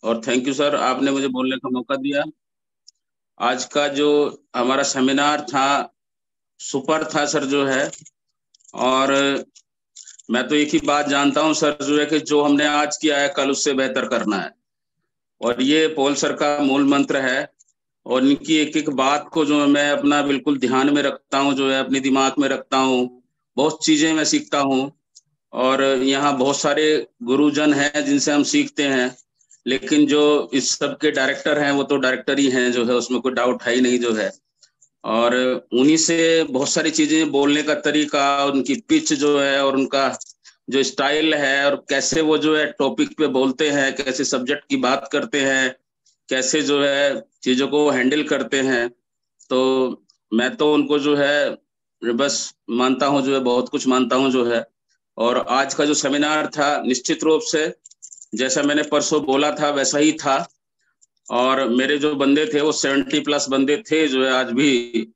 और thank you sir, आपने मुझे बोलने का मौका दिया। आज का जो हमारा सेमिनार था सुपर था सर जो है। और मैं तो एक ही बात जानता हूं सर जो है कि जो हमने आज किया है कल उससे बेहतर करना है। और ये पॉल सर का मूल मंत्र है। और इनकी एक एक बात को जो है मैं अपना बिल्कुल ध्यान में रखता हूँ, जो है अपने दिमाग में रखता हूँ। बहुत चीजें मैं सीखता हूँ। और यहाँ बहुत सारे गुरुजन हैं जिनसे हम सीखते हैं। लेकिन जो इस सब के डायरेक्टर हैं वो तो डायरेक्टर ही हैं जो है, उसमें कोई डाउट है ही नहीं जो है। और उन्हीं से बहुत सारी चीजें, बोलने का तरीका, उनकी पिच जो है और उनका जो स्टाइल है और कैसे वो जो है टॉपिक पे बोलते हैं, कैसे सब्जेक्ट की बात करते हैं, कैसे जो है चीजों को हैंडल करते हैं। तो मैं तो उनको जो है बस मानता हूँ, जो है बहुत कुछ मानता हूँ जो है। और आज का जो सेमिनार था निश्चित रूप से जैसा मैंने परसों बोला था वैसा ही था। और मेरे जो बंदे थे वो 70+ बंदे थे जो है आज भी।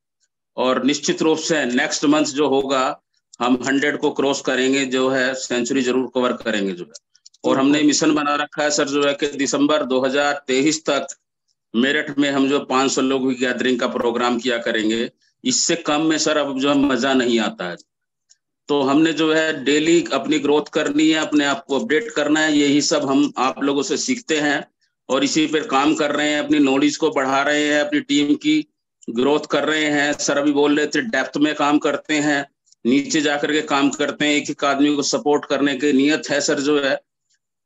और निश्चित रूप से नेक्स्ट मंथ जो होगा हम 100 को क्रॉस करेंगे, जो है सेंचुरी जरूर कवर करेंगे जो है। और हमने मिशन बना रखा है सर जो है कि दिसंबर 2023 तक मेरठ में हम जो 500 लोगों की गैदरिंग का प्रोग्राम किया करेंगे। इससे कम में सर अब जो है मजा नहीं आता है। तो हमने जो है डेली अपनी ग्रोथ करनी है, अपने आप को अपडेट करना है, यही सब हम आप लोगों से सीखते हैं। और इसी पे काम कर रहे हैं, अपनी नॉलेज को बढ़ा रहे हैं, अपनी टीम की ग्रोथ कर रहे हैं। सर अभी बोल रहे थे डेप्थ में काम करते हैं, नीचे जाकर के काम करते हैं, एक एक आदमी को सपोर्ट करने की नियत है सर जो है।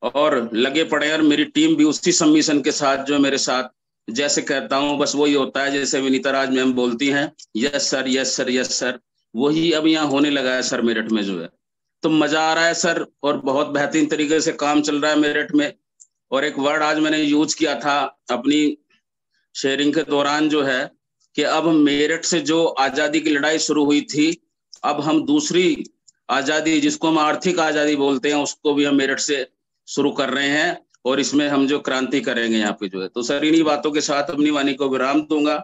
और लगे पड़े हैं। और मेरी टीम भी उसी सबमिशन के साथ जो मेरे साथ जैसे कहता हूँ बस वही होता है, जैसे विनीता राज मैम बोलती हैं, yes sir yes sir yes sir. वही अब यहाँ होने लगा है सर मेरठ में जो है। तो मजा आ रहा है सर और बहुत बेहतरीन तरीके से काम चल रहा है मेरठ में। और एक वर्ड आज मैंने यूज किया था अपनी शेयरिंग के दौरान जो है कि अब मेरठ से जो आजादी की लड़ाई शुरू हुई थी, अब हम दूसरी आजादी जिसको हम आर्थिक आजादी बोलते हैं उसको भी हम मेरठ से शुरू कर रहे हैं। और इसमें हम जो क्रांति करेंगे यहाँ पे जो है। तो सर इन्हीं बातों के साथ अपनी वाणी को विराम दूंगा।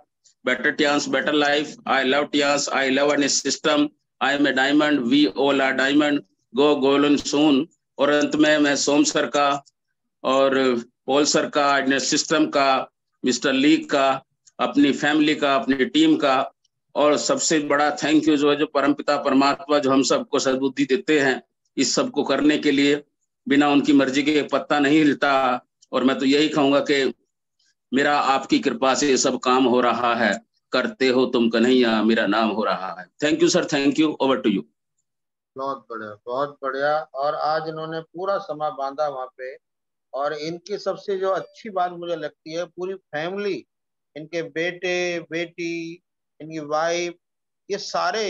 Better Tiens better life, I love Tiens, I love an system, I am a diamond, we all are diamond, go golden soon. और अंत में मैं सोम सर का और पॉल सर का, सिस्टम का, मिस्टर ली का, अपनी फैमिली का, अपनी टीम का, और सबसे बड़ा थैंक यू जो है जो परमपिता परमात्मा जो हम सबको सद्बुद्धि देते हैं इस सब को करने के लिए। बिना उनकी मर्जी के पत्ता नहीं हिलता। और मैं तो यही कहूंगा कि मेरा आपकी कृपा से ये सब काम हो रहा है। करते हो तुम कन्हैया, मेरा नाम हो रहा है। Thank you sir, thank you, over to you. बहुत बढ़िया, बहुत बढ़िया। और आज इन्होंने पूरा समय बांधा वहां पे। और इनकी सबसे जो अच्छी बात मुझे लगती है, पूरी फैमिली, इनके बेटे बेटी, इनकी वाइफ, ये सारे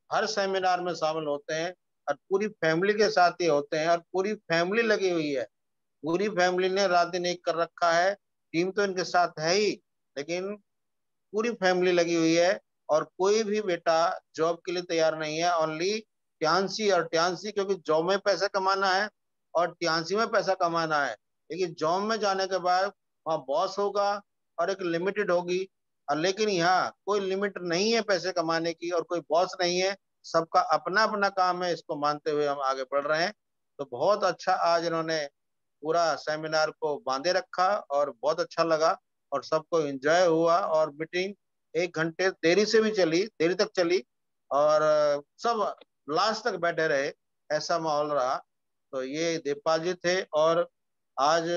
हर सेमिनार में शामिल होते हैं। और पूरी फैमिली के साथ ही होते हैं, और पूरी फैमिली लगी हुई है। पूरी फैमिली ने रात दिन एक कर रखा है। टीम तो इनके साथ है ही, लेकिन पूरी फैमिली लगी हुई है। और कोई भी बेटा जॉब के लिए तैयार नहीं है। ओनली ट्यांसी और ट्यांसी, क्योंकि जॉब में पैसा कमाना है और ट्यांसी में पैसा कमाना है। लेकिन जॉब में जाने के बाद वहाँ बॉस होगा और एक लिमिटेड होगी। और लेकिन यहाँ कोई लिमिट नहीं है पैसे कमाने की, और कोई बॉस नहीं है। सबका अपना अपना काम है, इसको मानते हुए हम आगे बढ़ रहे हैं। तो बहुत अच्छा आज इन्होंने पूरा सेमिनार को बांधे रखा, और बहुत अच्छा लगा। और सबको एंजॉय हुआ। और मीटिंग 1 घंटे देरी से भी चली, देरी तक चली। और सब लास्ट तक बैठे रहे, ऐसा माहौल रहा। तो ये देवपाल जी थे। और आज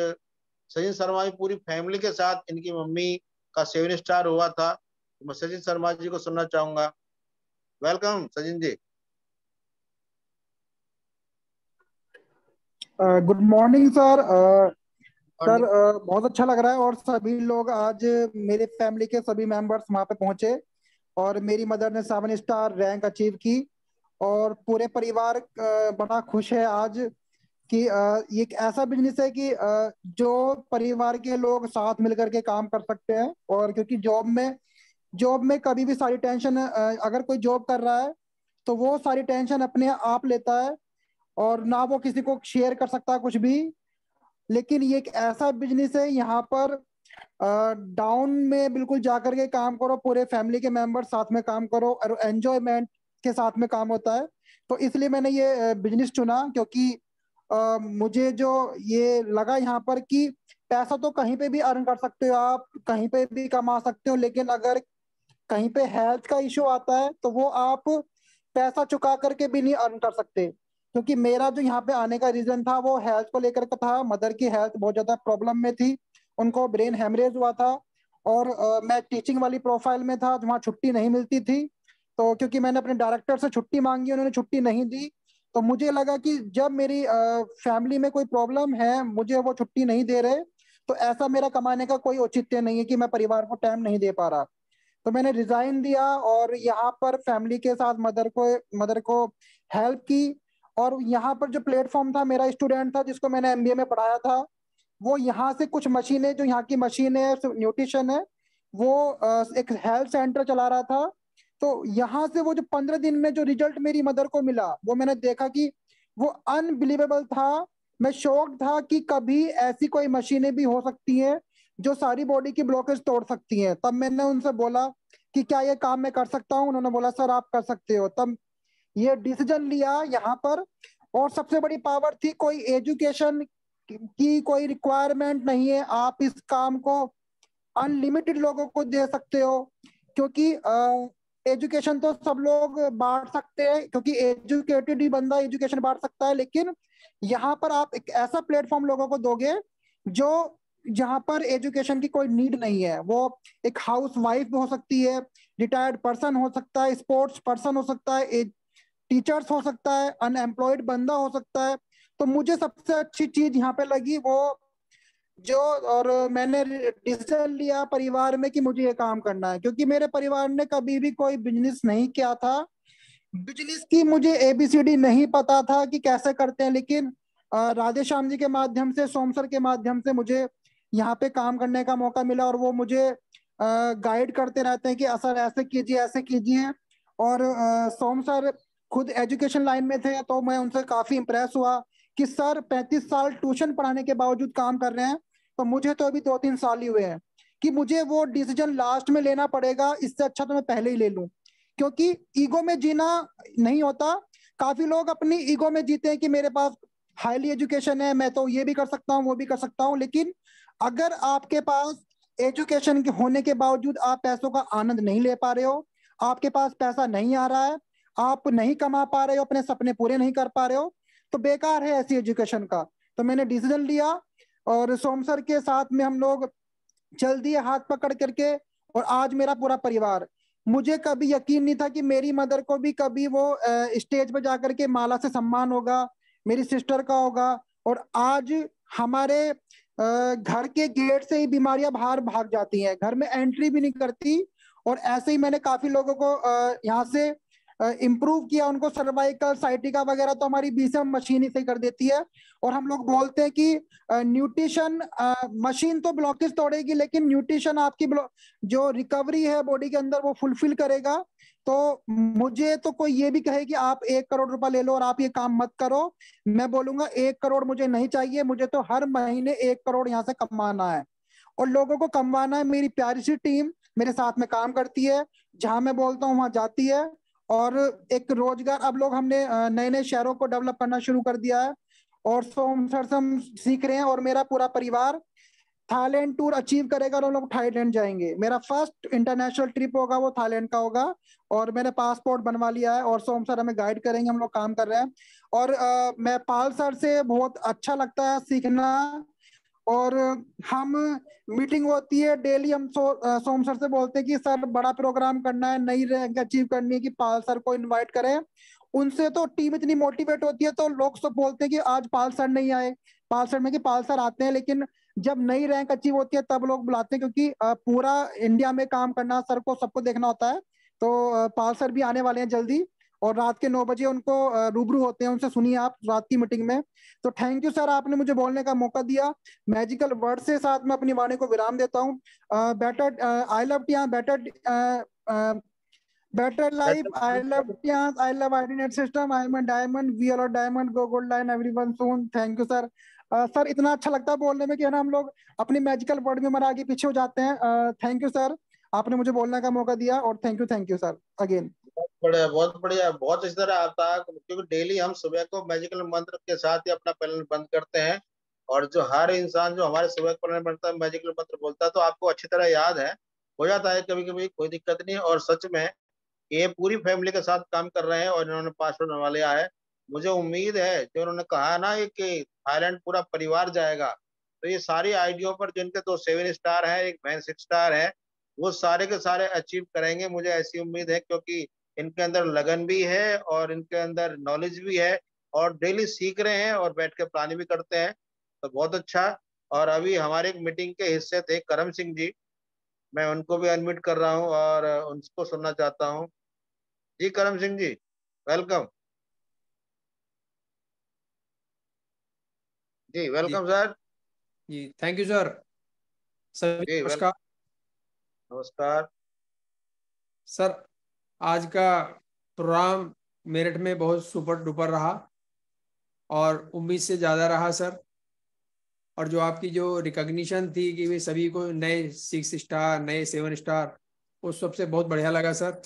सचिन शर्मा जी पूरी फैमिली के साथ, इनकी मम्मी का 7 स्टार हुआ था। तो मैं सचिन शर्मा जी को सुनना चाहूंगा। Welcome Sachin ji. Good morning sir. और सर बहुत अच्छा लग रहा है। और सभी लोग आज, मेरे फैमिली के सभी मेंबर्स वहाँ पे पहुंचे। और मेरी मदर ने 7 स्टार रैंक अचीव की। और पूरे परिवार बड़ा खुश है आज कि ये एक ऐसा बिजनेस है कि जो परिवार के लोग साथ मिलकर के काम कर सकते हैं। और क्योंकि जॉब में कभी भी सारी टेंशन, अगर कोई जॉब कर रहा है तो वो सारी टेंशन अपने आप लेता है, और ना वो किसी को शेयर कर सकता कुछ भी। लेकिन ये एक ऐसा बिजनेस है, यहाँ पर डाउन में बिल्कुल जाकर के काम करो, पूरे फैमिली के मेंबर साथ में काम करो, और एंजॉयमेंट के साथ में काम होता है। तो इसलिए मैंने ये बिजनेस चुना, क्योंकि मुझे जो ये लगा यहाँ पर कि पैसा तो कहीं पे भी अर्न कर सकते हो, आप कहीं पे भी कमा सकते हो, लेकिन अगर कहीं पे हेल्थ का इशू आता है तो वो आप पैसा चुका करके भी नहीं अर्न कर सकते। क्योंकि मेरा जो यहाँ पे आने का रीजन था वो हेल्थ को लेकर के था। मदर की हेल्थ बहुत ज्यादा प्रॉब्लम में थी, उनको ब्रेन हेमरेज हुआ था, और मैं टीचिंग वाली प्रोफाइल में था, वहाँ छुट्टी नहीं मिलती थी। तो क्योंकि मैंने अपने डायरेक्टर से छुट्टी मांगी, उन्होंने छुट्टी नहीं दी, तो मुझे लगा कि जब मेरी फैमिली में कोई प्रॉब्लम है, मुझे वो छुट्टी नहीं दे रहे, तो ऐसा मेरा कमाने का कोई औचित्य नहीं है कि मैं परिवार को टाइम नहीं दे पा रहा। तो मैंने रिजाइन दिया और यहाँ पर फैमिली के साथ मदर को हेल्प की। और यहाँ पर जो प्लेटफॉर्म था, मेरा स्टूडेंट था जिसको मैंने एमबीए में पढ़ाया था, वो यहाँ से कुछ मशीनें, जो यहाँ की मशीन है न्यूट्रिशन है, वो एक हेल्थ सेंटर चला रहा था। तो यहाँ से वो जो 15 दिन में जो रिजल्ट मेरी मदर को मिला, वो मैंने देखा कि वो अनबिलीवेबल था। मैं शॉक्ड था कि कभी ऐसी कोई मशीनें भी हो सकती हैं जो सारी बॉडी की ब्लॉकेज तोड़ सकती हैं। तब मैंने उनसे बोला कि क्या ये काम मैं कर सकता हूँ, उन्होंने बोला सर आप कर सकते हो। तब ये डिसीजन लिया यहाँ पर। और सबसे बड़ी पावर थी, कोई एजुकेशन की कोई रिक्वायरमेंट नहीं है, आप इस काम को अनलिमिटेड लोगों को दे सकते हो। क्योंकि एजुकेशन तो सब लोग बांट सकते हैं, क्योंकि एजुकेटेड ही बंदा एजुकेशन बांट सकता है, लेकिन यहाँ पर आप एक ऐसा प्लेटफॉर्म लोगों को दोगे जो जहाँ पर एजुकेशन की कोई नीड नहीं है। वो एक हाउस वाइफ भी हो सकती है, रिटायर्ड पर्सन हो सकता है, स्पोर्ट्स पर्सन हो सकता है, टीचर्स हो सकता है, अनएम्प्लॉयड बंदा हो सकता है। तो मुझे सबसे अच्छी चीज यहाँ पे लगी वो जो, और मैंने डिसीजन लिया परिवार में कि मुझे ये काम करना है, क्योंकि मेरे परिवार ने कभी भी कोई बिजनेस नहीं किया था। बिजनेस की मुझे एबीसीडी नहीं पता था कि कैसे करते हैं, लेकिन राधे श्याम जी के माध्यम से, सोम सर के माध्यम से मुझे यहाँ पे काम करने का मौका मिला, और वो मुझे गाइड करते रहते हैं कि सर ऐसे कीजिए ऐसे कीजिए। और सोम सर खुद एजुकेशन लाइन में थे, तो मैं उनसे काफी इम्प्रेस हुआ कि सर 35 साल ट्यूशन पढ़ाने के बावजूद काम कर रहे हैं, तो मुझे तो अभी 2-3 साल ही हुए हैं, कि मुझे वो डिसीजन लास्ट में लेना पड़ेगा, इससे अच्छा तो मैं पहले ही ले लूं। क्योंकि ईगो में जीना नहीं होता। काफी लोग अपनी ईगो में जीते हैं कि मेरे पास हाईली एजुकेशन है, मैं तो ये भी कर सकता हूँ वो भी कर सकता हूँ, लेकिन अगर आपके पास एजुकेशन के होने के बावजूद आप पैसों का आनंद नहीं ले पा रहे हो, आपके पास पैसा नहीं आ रहा है, आप नहीं कमा पा रहे हो, अपने सपने पूरे नहीं कर पा रहे हो, तो बेकार है ऐसी एजुकेशन का। तो मैंने डिसीजन लिया, और सोम सर के साथ में हम लोग चल दिए हाथ पकड़ करके। और आज मेरा पूरा परिवार, मुझे कभी यकीन नहीं था कि मेरी मदर को भी कभी वो स्टेज पर जाकर के माला से सम्मान होगा, मेरी सिस्टर का होगा। और आज हमारे घर के गेट से ही बीमारियां बाहर भाग जाती हैं, घर में एंट्री भी नहीं करती। और ऐसे ही मैंने काफी लोगों को यहाँ से इम्प्रूव किया, उनको सर्वाइकल साइटिका वगैरह तो हमारी बीसीएम मशीन ही सही कर देती है। और हम लोग बोलते हैं कि न्यूट्रिशन मशीन तो ब्लॉकेज तोड़ेगी, लेकिन न्यूट्रिशन आपकी जो रिकवरी है बॉडी के अंदर वो फुलफिल करेगा। तो मुझे तो कोई ये भी कहे कि आप 1 करोड़ रुपया ले लो और आप ये काम मत करो, मैं बोलूंगा 1 करोड़ मुझे नहीं चाहिए, मुझे तो हर महीने 1 करोड़ यहाँ से कमाना है। और लोगों को कमवाना है। मेरी प्यारी सी टीम मेरे साथ में काम करती है, जहां मैं बोलता हूँ वहां जाती है। और एक रोजगार अब लोग हमने नए नए शहरों को डेवलप करना शुरू कर दिया है, और सोम सर से हम सीख रहे हैं। और मेरा पूरा परिवार थाईलैंड टूर अचीव करेगा और हम लोग थाईलैंड जाएंगे। मेरा फर्स्ट इंटरनेशनल ट्रिप होगा वो थाईलैंड का होगा, और मैंने पासपोर्ट बनवा लिया है, और सोम सर हमें गाइड करेंगे, हम लोग काम कर रहे हैं। और मैं पाल सर से बहुत अच्छा लगता है सीखना। और हम मीटिंग होती है डेली, हम सोम सर से बोलते हैं कि सर बड़ा प्रोग्राम करना है, नई रैंक अचीव करनी है, कि पाल सर को इनवाइट करें। उनसे तो टीम इतनी मोटिवेट होती है, तो लोग सब बोलते हैं कि आज पाल सर नहीं आए, पाल सर में कि पाल सर आते हैं, लेकिन जब नई रैंक अचीव होती है तब लोग बुलाते हैं, क्योंकि पूरा इंडिया में काम करना सर को सबको देखना होता है। तो पाल सर भी आने वाले हैं जल्दी, और रात के 9 बजे उनको रूबरू होते हैं, उनसे सुनिए आप रात की मीटिंग में। तो थैंक यू सर, आपने मुझे बोलने का मौका दिया। मैजिकल वर्ड से साथ में अपनी वाणी को विराम देता हूँ। Better I love Tia, better life, I love Tia, I love IDnet system, I am a diamond, we are a diamond, go gold line everyone soon. Thank you sir. Sir इतना अच्छा लगता है बोलने में कि है ना, हम लोग अपनी मैजिकल वर्ड में हमारे आगे पीछे हो जाते हैं। थैंक यू सर, आपने मुझे बोलने का मौका दिया, और थैंक यू सर अगेन। बढ़िया, बहुत बढ़िया, बहुत इस तरह आता है, क्योंकि डेली हम सुबह को मैजिकल मंत्र के साथ ही अपना पैनल बंद करते हैं। और जो हर इंसान जो हमारे सेवक पर बनता है, मैजिकल मंत्र बोलता है, तो आपको अच्छी तरह याद है, हो जाता है कभी कभी, कोई दिक्कत नहीं है। और सच में ये पूरी फैमिली के साथ काम कर रहे हैं और इन्होंने पासवर्ड बनवा लिया है। मुझे उम्मीद है जो उन्होंने कहा है ना ये कि थाईलैंड पूरा परिवार जाएगा, तो ये सारी आईडियो पर जिनके दो 7 स्टार है, एक मैन 6 स्टार है, वो सारे के सारे अचीव करेंगे, मुझे ऐसी उम्मीद है। क्योंकि इनके अंदर लगन भी है और इनके अंदर नॉलेज भी है, और डेली सीख रहे हैं और बैठ के प्लानिंग भी करते हैं, तो बहुत अच्छा। और अभी हमारे एक मीटिंग के हिस्से थे करम सिंह जी, मैं उनको भी अनम्यूट कर रहा हूँ और उनको सुनना चाहता हूँ। जी करम सिंह जी, वेलकम। जी जी वेलकम सर। जी, थैंक यू सर। सभी जी वेल नमस्कार। नमस्कार। सर, आज का प्रोग्राम मेरठ में बहुत सुपर डुपर रहा और उम्मीद से ज़्यादा रहा सर। और जो आपकी जो रिकॉग्निशन थी कि वे सभी को नए 6 स्टार, नए 7 स्टार, उस सबसे बहुत बढ़िया लगा सर।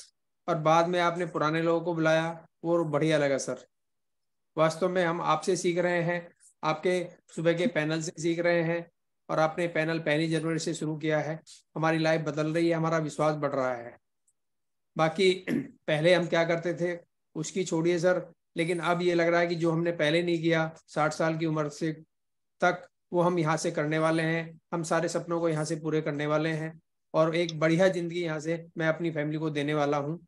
और बाद में आपने पुराने लोगों को बुलाया, वो बढ़िया लगा सर। वास्तव में हम आपसे सीख रहे हैं, आपके सुबह के पैनल से सीख रहे हैं। और आपने पैनल 1 जनवरी से शुरू किया है, हमारी लाइफ बदल रही है, हमारा विश्वास बढ़ रहा है। बाकी पहले हम क्या करते थे उसकी छोड़िए सर, लेकिन अब ये लग रहा है कि जो हमने पहले नहीं किया 60 साल की उम्र से तक, वो हम यहाँ से करने वाले हैं। हम सारे सपनों को यहाँ से पूरे करने वाले हैं और एक बढ़िया जिंदगी यहाँ से मैं अपनी फैमिली को देने वाला हूँ।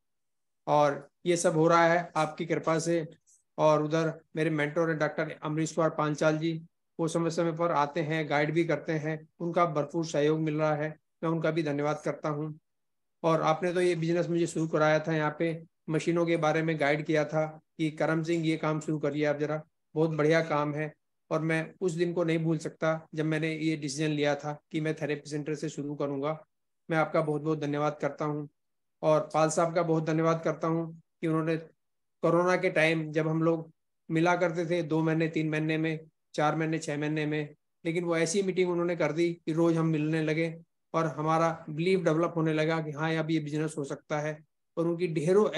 और ये सब हो रहा है आपकी कृपा से। और उधर मेरे मेंटोर हैं डॉक्टर अमरीश्वर पांचाल जी, वो समय समय पर आते हैं, गाइड भी करते हैं, उनका भरपूर सहयोग मिल रहा है, मैं उनका भी धन्यवाद करता हूँ। और आपने तो ये बिजनेस मुझे शुरू कराया था, यहाँ पे मशीनों के बारे में गाइड किया था कि करम सिंह ये काम शुरू करिए आप जरा, बहुत बढ़िया काम है। और मैं उस दिन को नहीं भूल सकता जब मैंने ये डिसीजन लिया था कि मैं थेरेपी सेंटर से शुरू करूँगा। मैं आपका बहुत बहुत धन्यवाद करता हूँ। और पाल साहब का बहुत धन्यवाद करता हूँ कि उन्होंने कोरोना के टाइम जब हम लोग मिला करते थे 2 महीने 3 महीने में, 4 महीने 6 महीने में, लेकिन वो ऐसी मीटिंग उन्होंने कर दी कि रोज हम मिलने लगे और हमारा बिलीव डेवलप होने लगा कि हाँ अब ये बिजनेस हो सकता है। और उनकी ढेरों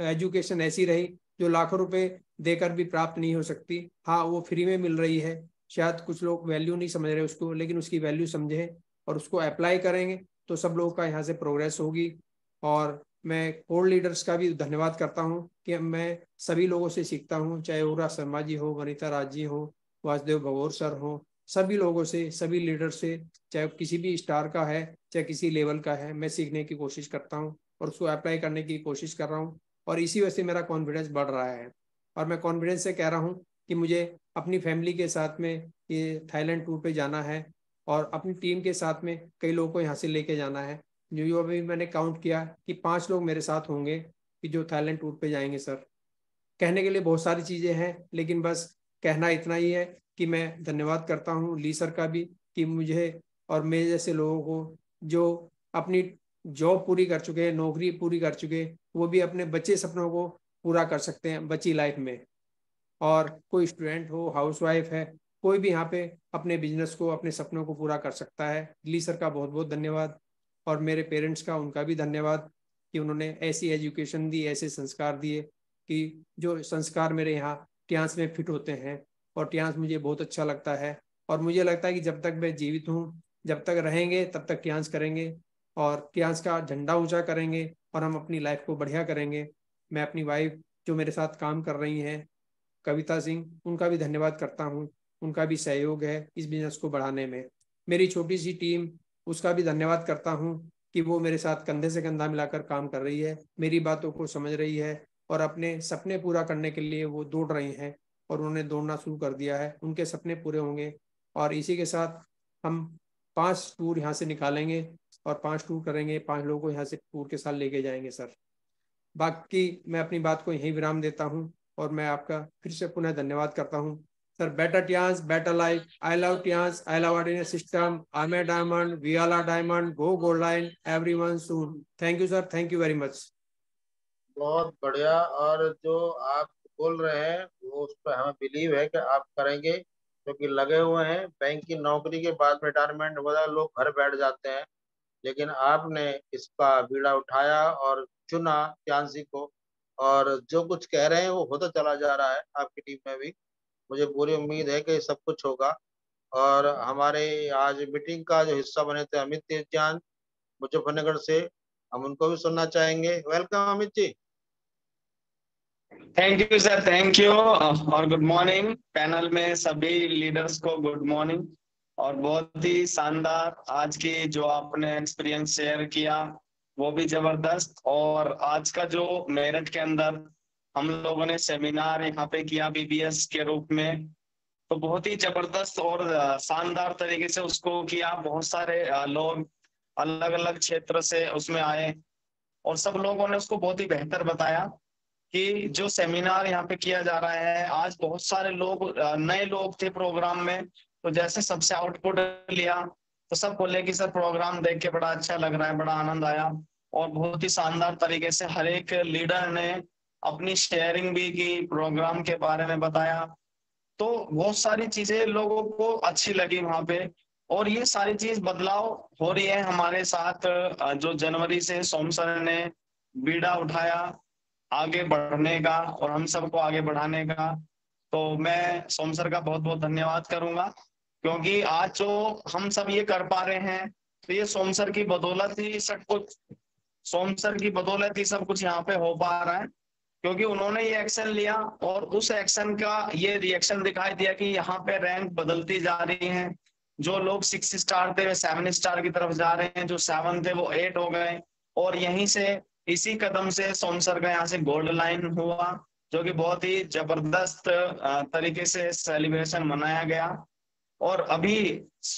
एजुकेशन ऐसी रही जो लाखों रुपए देकर भी प्राप्त नहीं हो सकती। हाँ, वो फ्री में मिल रही है। शायद कुछ लोग वैल्यू नहीं समझ रहे उसको, लेकिन उसकी वैल्यू समझे और उसको अप्लाई करेंगे तो सब लोगों का यहाँ से प्रोग्रेस होगी। और मैं कोर लीडर्स का भी धन्यवाद करता हूँ कि मैं सभी लोगों से सीखता हूँ, चाहे उरा शर्मा जी हो, वनीता राज जी हो, वासुदेव भगोर सर हो, सभी लोगों से, सभी लीडर से, चाहे किसी भी स्टार का है चाहे किसी लेवल का है, मैं सीखने की कोशिश करता हूँ और उसको अप्लाई करने की कोशिश कर रहा हूँ। और इसी वजह से मेरा कॉन्फिडेंस बढ़ रहा है। और मैं कॉन्फिडेंस से कह रहा हूँ कि मुझे अपनी फैमिली के साथ में ये थाईलैंड टूर पे जाना है और अपनी टीम के साथ में कई लोगों को यहाँ से लेके जाना है। जो अभी मैंने काउंट किया कि 5 लोग मेरे साथ होंगे कि जो थाईलैंड टूर पे जाएंगे सर। कहने के लिए बहुत सारी चीज़ें हैं, लेकिन बस कहना इतना ही है कि मैं धन्यवाद करता हूँ ली सर का भी कि मुझे और मेरे जैसे लोगों को जो अपनी जॉब पूरी कर चुके हैं, नौकरी पूरी कर चुके हैं, वो भी अपने बच्चे सपनों को पूरा कर सकते हैं बची लाइफ में। और कोई स्टूडेंट हो, हाउसवाइफ है, कोई भी यहाँ पे अपने बिजनेस को, अपने सपनों को पूरा कर सकता है। ली सर का बहुत बहुत धन्यवाद। और मेरे पेरेंट्स का, उनका भी धन्यवाद कि उन्होंने ऐसी एजुकेशन दी, ऐसे संस्कार दिए कि जो संस्कार मेरे यहाँ ट्यांस में फिट होते हैं। और ट्यांस मुझे बहुत अच्छा लगता है और मुझे लगता है कि जब तक मैं जीवित हूँ, जब तक रहेंगे तब तक ट्यांस करेंगे और ट्यांस का झंडा ऊंचा करेंगे और हम अपनी लाइफ को बढ़िया करेंगे। मैं अपनी वाइफ जो मेरे साथ काम कर रही हैं कविता सिंह, उनका भी धन्यवाद करता हूँ। उनका भी सहयोग है इस बिजनेस को बढ़ाने में। मेरी छोटी सी टीम, उसका भी धन्यवाद करता हूँ कि वो मेरे साथ कंधे से कंधा मिलाकर काम कर रही है, मेरी बातों को समझ रही है और अपने सपने पूरा करने के लिए वो दौड़ रही हैं और उन्होंने दौड़ना शुरू कर दिया है। उनके सपने पूरे होंगे और इसी के साथ हम 5 टूर यहाँ से निकालेंगे और 5 टूर करेंगे, 5 लोगों को यहाँ से टूर के साथ लेके जाएंगे सर। बाकी मैं अपनी बात को यहीं विराम देता हूँ और मैं आपका फिर से पुनः धन्यवाद करता हूँ sir. Better Tiens, better life. I love Tiens, I love ordinary system, I'm diamond, we all are diamond, go gold line, everyone soon. Thank you sir, thank you very much. बहुत बढ़िया। और जो आप बोल रहे हैं वो उस पर हमें बिलीव है कि आप करेंगे, क्योंकि लगे हुए हैं। बैंक की नौकरी के बाद रिटायरमेंट हो जाए, लोग घर बैठ जाते हैं, लेकिन आपने इसका बीड़ा उठाया और चुना चांसी को। और जो कुछ कह रहे हैं वो होता चला जा रहा है आपकी टीम में भी। मुझे पूरी उम्मीद है कि सब कुछ होगा। और हमारे आज मीटिंग का जो हिस्सा बने थे अमित तेजजान मुजफ्फरनगर से, हम उनको भी सुनना चाहेंगे। Welcome Amit ji. Thank you sir, thank you. और गुड मॉर्निंग पैनल में सभी लीडर्स को, गुड मॉर्निंग। और बहुत ही शानदार आज की जो आपने एक्सपीरियंस शेयर किया वो भी जबरदस्त। और आज का जो मेरठ के अंदर हम लोगों ने सेमिनार यहाँ पे किया बीबीएस के रूप में, तो बहुत ही जबरदस्त और शानदार तरीके से उसको किया। बहुत सारे लोग अलग अलग क्षेत्र से उसमें आए और सब लोगों ने उसको बहुत ही बेहतर बताया कि जो सेमिनार यहाँ पे किया जा रहा है। आज बहुत सारे लोग नए लोग थे प्रोग्राम में, तो जैसे सबसे आउटपुट लिया तो सब बोले कि सर प्रोग्राम देख के बड़ा अच्छा लग रहा है, बड़ा आनंद आया। और बहुत ही शानदार तरीके से हर एक लीडर ने अपनी शेयरिंग भी की, प्रोग्राम के बारे में बताया। तो बहुत सारी चीजें लोगों को अच्छी लगी वहां पे। और ये सारी चीज बदलाव हो रही है हमारे साथ। जो जनवरी से सोम सर ने बीड़ा उठाया आगे बढ़ने का और हम सबको आगे बढ़ाने का, तो मैं सोम सर का बहुत बहुत धन्यवाद करूंगा। क्योंकि आज जो हम सब ये कर पा रहे हैं तो ये सोम सर की बदौलत ही सब कुछ, सोम सर की बदौलत ही सब कुछ यहाँ पे हो पा रहा है। क्योंकि उन्होंने ये एक्शन लिया और उस एक्शन का ये रिएक्शन दिखाई दिया कि यहाँ पे रैंक बदलती जा रही है। जो लोग 6 स्टार थे वे 7 स्टार की तरफ जा रहे हैं, जो 7 थे वो 8 हो गए। और यहीं से इसी कदम से सोम सर का यहाँ से गोल्ड लाइन हुआ, जो कि बहुत ही जबरदस्त तरीके से सेलिब्रेशन मनाया गया। और अभी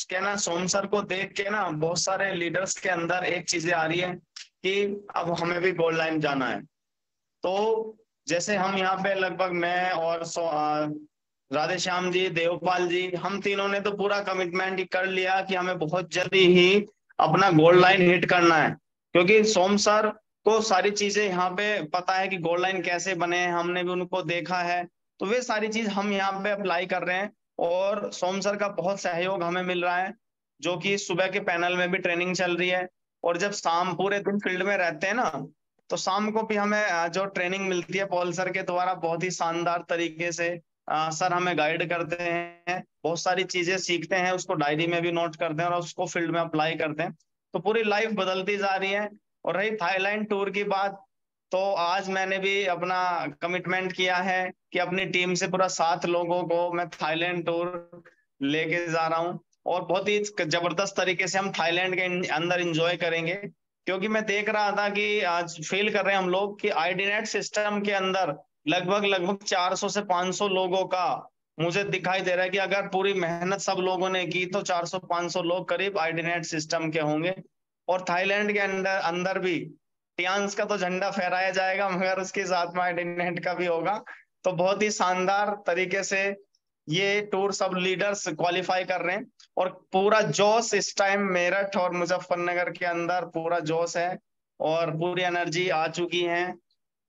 क्या ना, सोम सर को देख के ना बहुत सारे लीडर्स के अंदर एक चीजें आ रही है कि अब हमें भी गोल्ड लाइन जाना है। तो जैसे हम यहाँ पे लगभग मैं और राधे श्याम जी, देवपाल जी, हम तीनों ने तो पूरा कमिटमेंट कर लिया कि हमें बहुत जल्दी ही अपना गोल्ड लाइन हिट करना है। क्योंकि सोम सर को सारी चीजें यहाँ पे पता है कि गोल्ड लाइन कैसे बने हैं, हमने भी उनको देखा है। तो वे सारी चीज हम यहाँ पे अप्लाई कर रहे हैं और सोम सर का बहुत सहयोग हमें मिल रहा है। जो कि सुबह के पैनल में भी ट्रेनिंग चल रही है और जब शाम पूरे दिन फील्ड में रहते हैं ना, तो शाम को भी हमें जो ट्रेनिंग मिलती है पॉल सर के द्वारा बहुत ही शानदार तरीके से सर हमें गाइड करते हैं। बहुत सारी चीजें सीखते हैं, उसको डायरी में भी नोट करते हैं और उसको फील्ड में अप्लाई करते हैं। तो पूरी लाइफ बदलती जा रही है। और रही थाईलैंड टूर की बात, तो आज मैंने भी अपना कमिटमेंट किया है कि अपनी टीम से पूरा 7 लोगों को मैं थाईलैंड टूर लेके जा रहा हूँ। और बहुत ही जबरदस्त तरीके से हम थाईलैंड के अंदर एंजॉय करेंगे। क्योंकि मैं देख रहा था कि आज फील कर रहे हैं हम लोग कि आईडीनेट सिस्टम के अंदर लगभग लगभग 400 से 500 लोगों का मुझे दिखाई दे रहा है कि अगर पूरी मेहनत सब लोगों ने की तो 400-500 लोग करीब आईडीनेट सिस्टम के होंगे। और थाईलैंड के अंदर अंदर भी टियांस का तो झंडा फहराया जाएगा, मगर उसके साथ में आईडीनेट का भी होगा। तो बहुत ही शानदार तरीके से ये टूर सब लीडर्स क्वालिफाई कर रहे हैं। और पूरा जोश इस टाइम मेरठ और मुजफ्फरनगर के अंदर पूरा जोश है और पूरी एनर्जी आ चुकी है।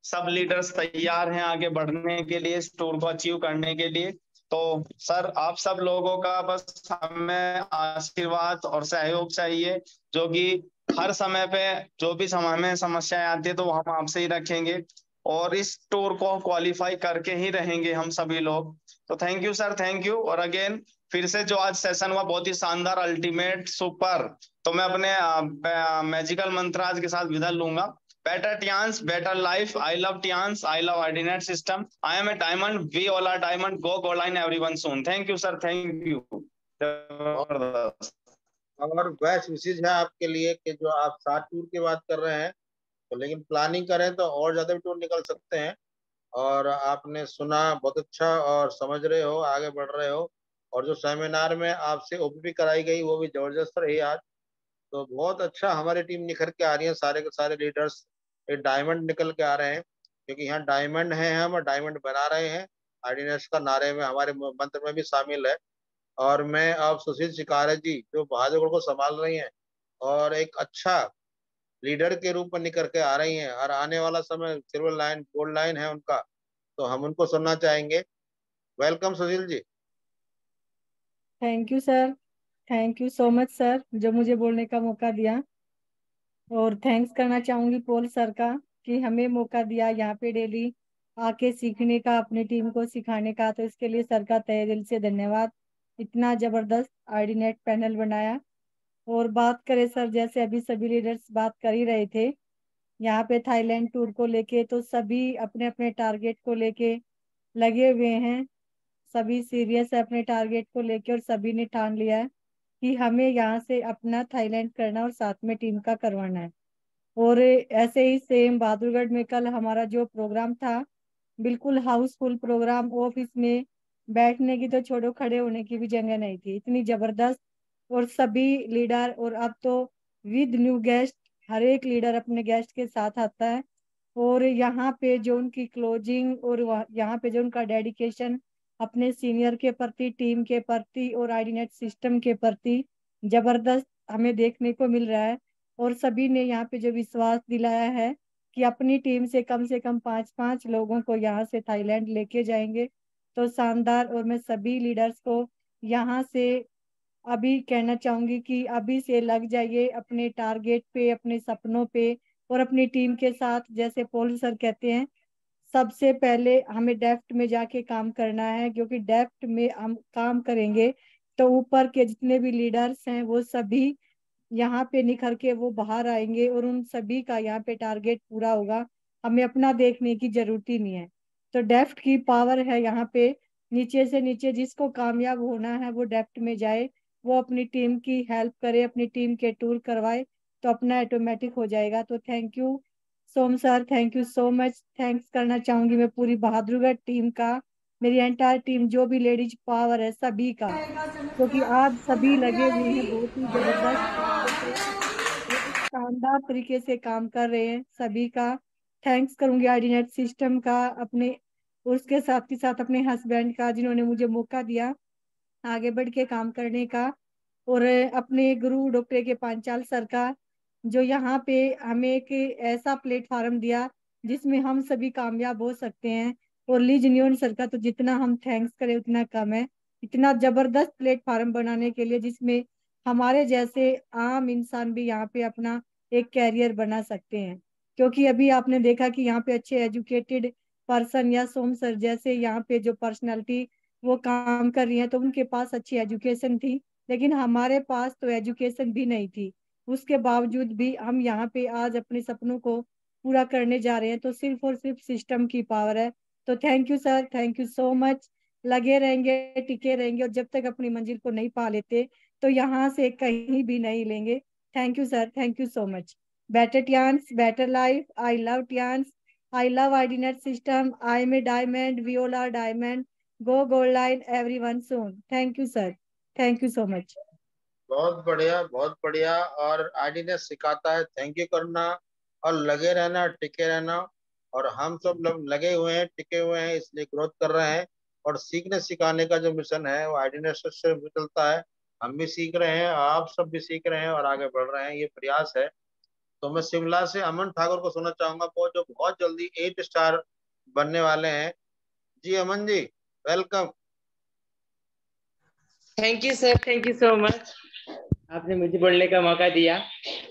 सब लीडर्स तैयार हैं आगे बढ़ने के लिए, इस टूर को अचीव करने के लिए। तो सर आप सब लोगों का बस हमें आशीर्वाद और सहयोग चाहिए, जो कि हर समय पे जो भी समय में समस्याएं आती है तो वो हम आपसे ही रखेंगे और इस टूर को क्वालिफाई करके ही रहेंगे हम सभी लोग। तो thank you sir, thank you. और अगेन फिर से जो आज सेशन हुआ बहुत ही शानदार, अल्टीमेट, सुपर। तो मैं अपने मैजिकल मंत्र आज के साथ विदा लूंगा। Better Tiens, better life, I love Tiens, I love ordinate system, I am a diamond, we all are diamond, go go line everyone soon. Thank you sir, thank you. जबरदस्त। और बेस्ट विशेष है आपके लिए कि जो आप 7 टूर की बात कर रहे हैं, तो लेकिन प्लानिंग करें तो और ज्यादा भी टूर निकल सकते हैं। और आपने सुना बहुत अच्छा और समझ रहे हो, आगे बढ़ रहे हो। और जो सेमिनार में आपसे ओपीपी कराई गई वो भी जबरदस्त रही आज। तो बहुत अच्छा, हमारी टीम निखर के आ रही है, सारे के सारे लीडर्स एक डायमंड निकल के आ रहे हैं। क्योंकि यहाँ डायमंड है, हम डायमंड बना रहे हैं। आर्डिनेंस का नारे में, हमारे मंत्र में भी शामिल है। और मैं अब सुशील शिकारे जी जो बहादुरगढ़ को संभाल रही हैं और एक अच्छा लीडर के रूप में निकल के आ रही हैं, और आने वाला समय सिल्वर लाइन गोल्ड लाइन है उनका, तो हम उनको सुनना चाहेंगे। Welcome Sushil ji. Thank you sir, thank you so much sir जो मुझे बोलने का मौका दिया। और थैंक्स करना चाहूंगी पॉल सर का कि हमें मौका दिया यहाँ पे डेली आके सीखने का, अपनी टीम को सिखाने का। तो इसके लिए सर का तहे दिल से धन्यवाद। इतना जबरदस्त आईडीनेट पैनल बनाया। और बात करें सर, जैसे अभी सभी लीडर्स बात कर ही रहे थे यहाँ पे थाईलैंड टूर को लेके, तो सभी अपने अपने टारगेट को लेके लगे हुए हैं। सभी सीरियस है अपने टारगेट को लेके, और सभी ने ठान लिया है कि हमें यहाँ से अपना थाईलैंड करना और साथ में टीम का करवाना है। और ऐसे ही सेम बहादुरगढ़ में कल हमारा जो प्रोग्राम था, बिल्कुल हाउसफुल प्रोग्राम। ऑफिस में बैठने की तो छोड़ो, खड़े होने की भी जगह नहीं थी, इतनी जबरदस्त। और सभी लीडर, और अब तो विद न्यू गेस्ट, हर एक लीडर अपने गेस्ट के साथ आता है। और यहाँ पे जो उनकी क्लोजिंग, और यहाँ पे जो उनका डेडिकेशन अपने सीनियर के प्रति, टीम के प्रति और आईडीनेट सिस्टम के प्रति, जबरदस्त हमें देखने को मिल रहा है। और सभी ने यहाँ पे जो विश्वास दिलाया है कि अपनी टीम से कम 5-5 लोगों को यहाँ से थाईलैंड लेके जाएंगे, तो शानदार। और मैं सभी लीडर्स को यहाँ से अभी कहना चाहूंगी कि अभी से लग जाइए अपने टारगेट पे, अपने सपनों पे, और अपनी टीम के साथ। जैसे पॉल सर कहते हैं, सबसे पहले हमें डेफ्ट में जाके काम करना है, क्योंकि डेफ्ट में हम काम करेंगे तो ऊपर के जितने भी लीडर्स हैं वो सभी यहाँ पे निखर के वो बाहर आएंगे, और उन सभी का यहाँ पे टारगेट पूरा होगा। हमें अपना देखने की जरूरत ही नहीं है। तो डेफ्ट की पावर है यहाँ पे। नीचे से नीचे जिसको कामयाब होना है वो डेफ्ट में जाए, वो अपनी टीम की हेल्प करे, अपनी टीम के टूर करवाए, तो अपना ऑटोमेटिक हो जाएगा। तो thank you Som sir, thank you so much. Thanks करना चाहूंगी मैं पूरी बहादुरगढ़ टीम का, मेरी एंटायर टीम, जो भी लेडीज पावर है सभी का, क्योंकि आज सभी लगे हुए हैं बहुत ही जबरदस्त तरीके से, एक शानदार तरीके से काम कर रहे हैं। सभी का थैंक्स करूंगी, आईडीनेट सिस्टम का, अपने उसके साथ ही साथ अपने हस्बैंड का, जिन्होंने मुझे मौका दिया आगे बढ़ के काम करने का। और अपने गुरु डॉक्टर के पांचाल सर का, जो यहाँ पे हमें एक ऐसा प्लेटफॉर्म दिया जिसमें हम सभी कामयाब हो सकते हैं। और लीज यूनियन सर का तो जितना हम थैंक्स करें उतना कम है, इतना जबरदस्त प्लेटफॉर्म बनाने के लिए जिसमें हमारे जैसे आम इंसान भी यहाँ पे अपना एक कैरियर बना सकते हैं। क्योंकि अभी आपने देखा कि यहाँ पे अच्छे एजुकेटेड पर्सन या सोम सर जैसे यहाँ पे जो पर्सनालिटी वो काम कर रही है, तो उनके पास अच्छी एजुकेशन थी, लेकिन हमारे पास तो एजुकेशन भी नहीं थी। उसके बावजूद भी हम यहाँ पे आज अपने सपनों को पूरा करने जा रहे हैं, तो सिर्फ और सिर्फ सिस्टम की पावर है। तो thank you sir, thank you so much. लगे रहेंगे, टिके रहेंगे, और जब तक अपनी मंजिल को नहीं पा लेते तो यहाँ से कहीं भी नहीं लेंगे। Thank you sir, thank you so much. Better Tiens, better life. I love Tiens, I love IDnet system, I am a diamond, we all are diamond. Go gold line everyone soon. Thank you sir, thank you so much. बहुत बढ़िया, बहुत बढ़िया। और आईडीनेस सिखाता है thank you करना और लगे रहना, टिके रहना। और हम सब लोग लगे हुए हैं, टिके हुए हैं, इसलिए ग्रोथ कर रहे हैं। और सीखने सिखाने का जो मिशन है वो आईडीनेस से चलता है। हम भी सीख रहे हैं, आप सब भी सीख रहे हैं और आगे बढ़ रहे हैं, ये प्रयास है। तो मैं शिमला से अमन ठाकुर को सुनना चाहूंगा, वो जो बहुत जल्दी 8 स्टार बनने वाले हैं। जी Aman ji, welcome. Thank you sir, thank you so much, आपने मुझे बोलने का मौका दिया।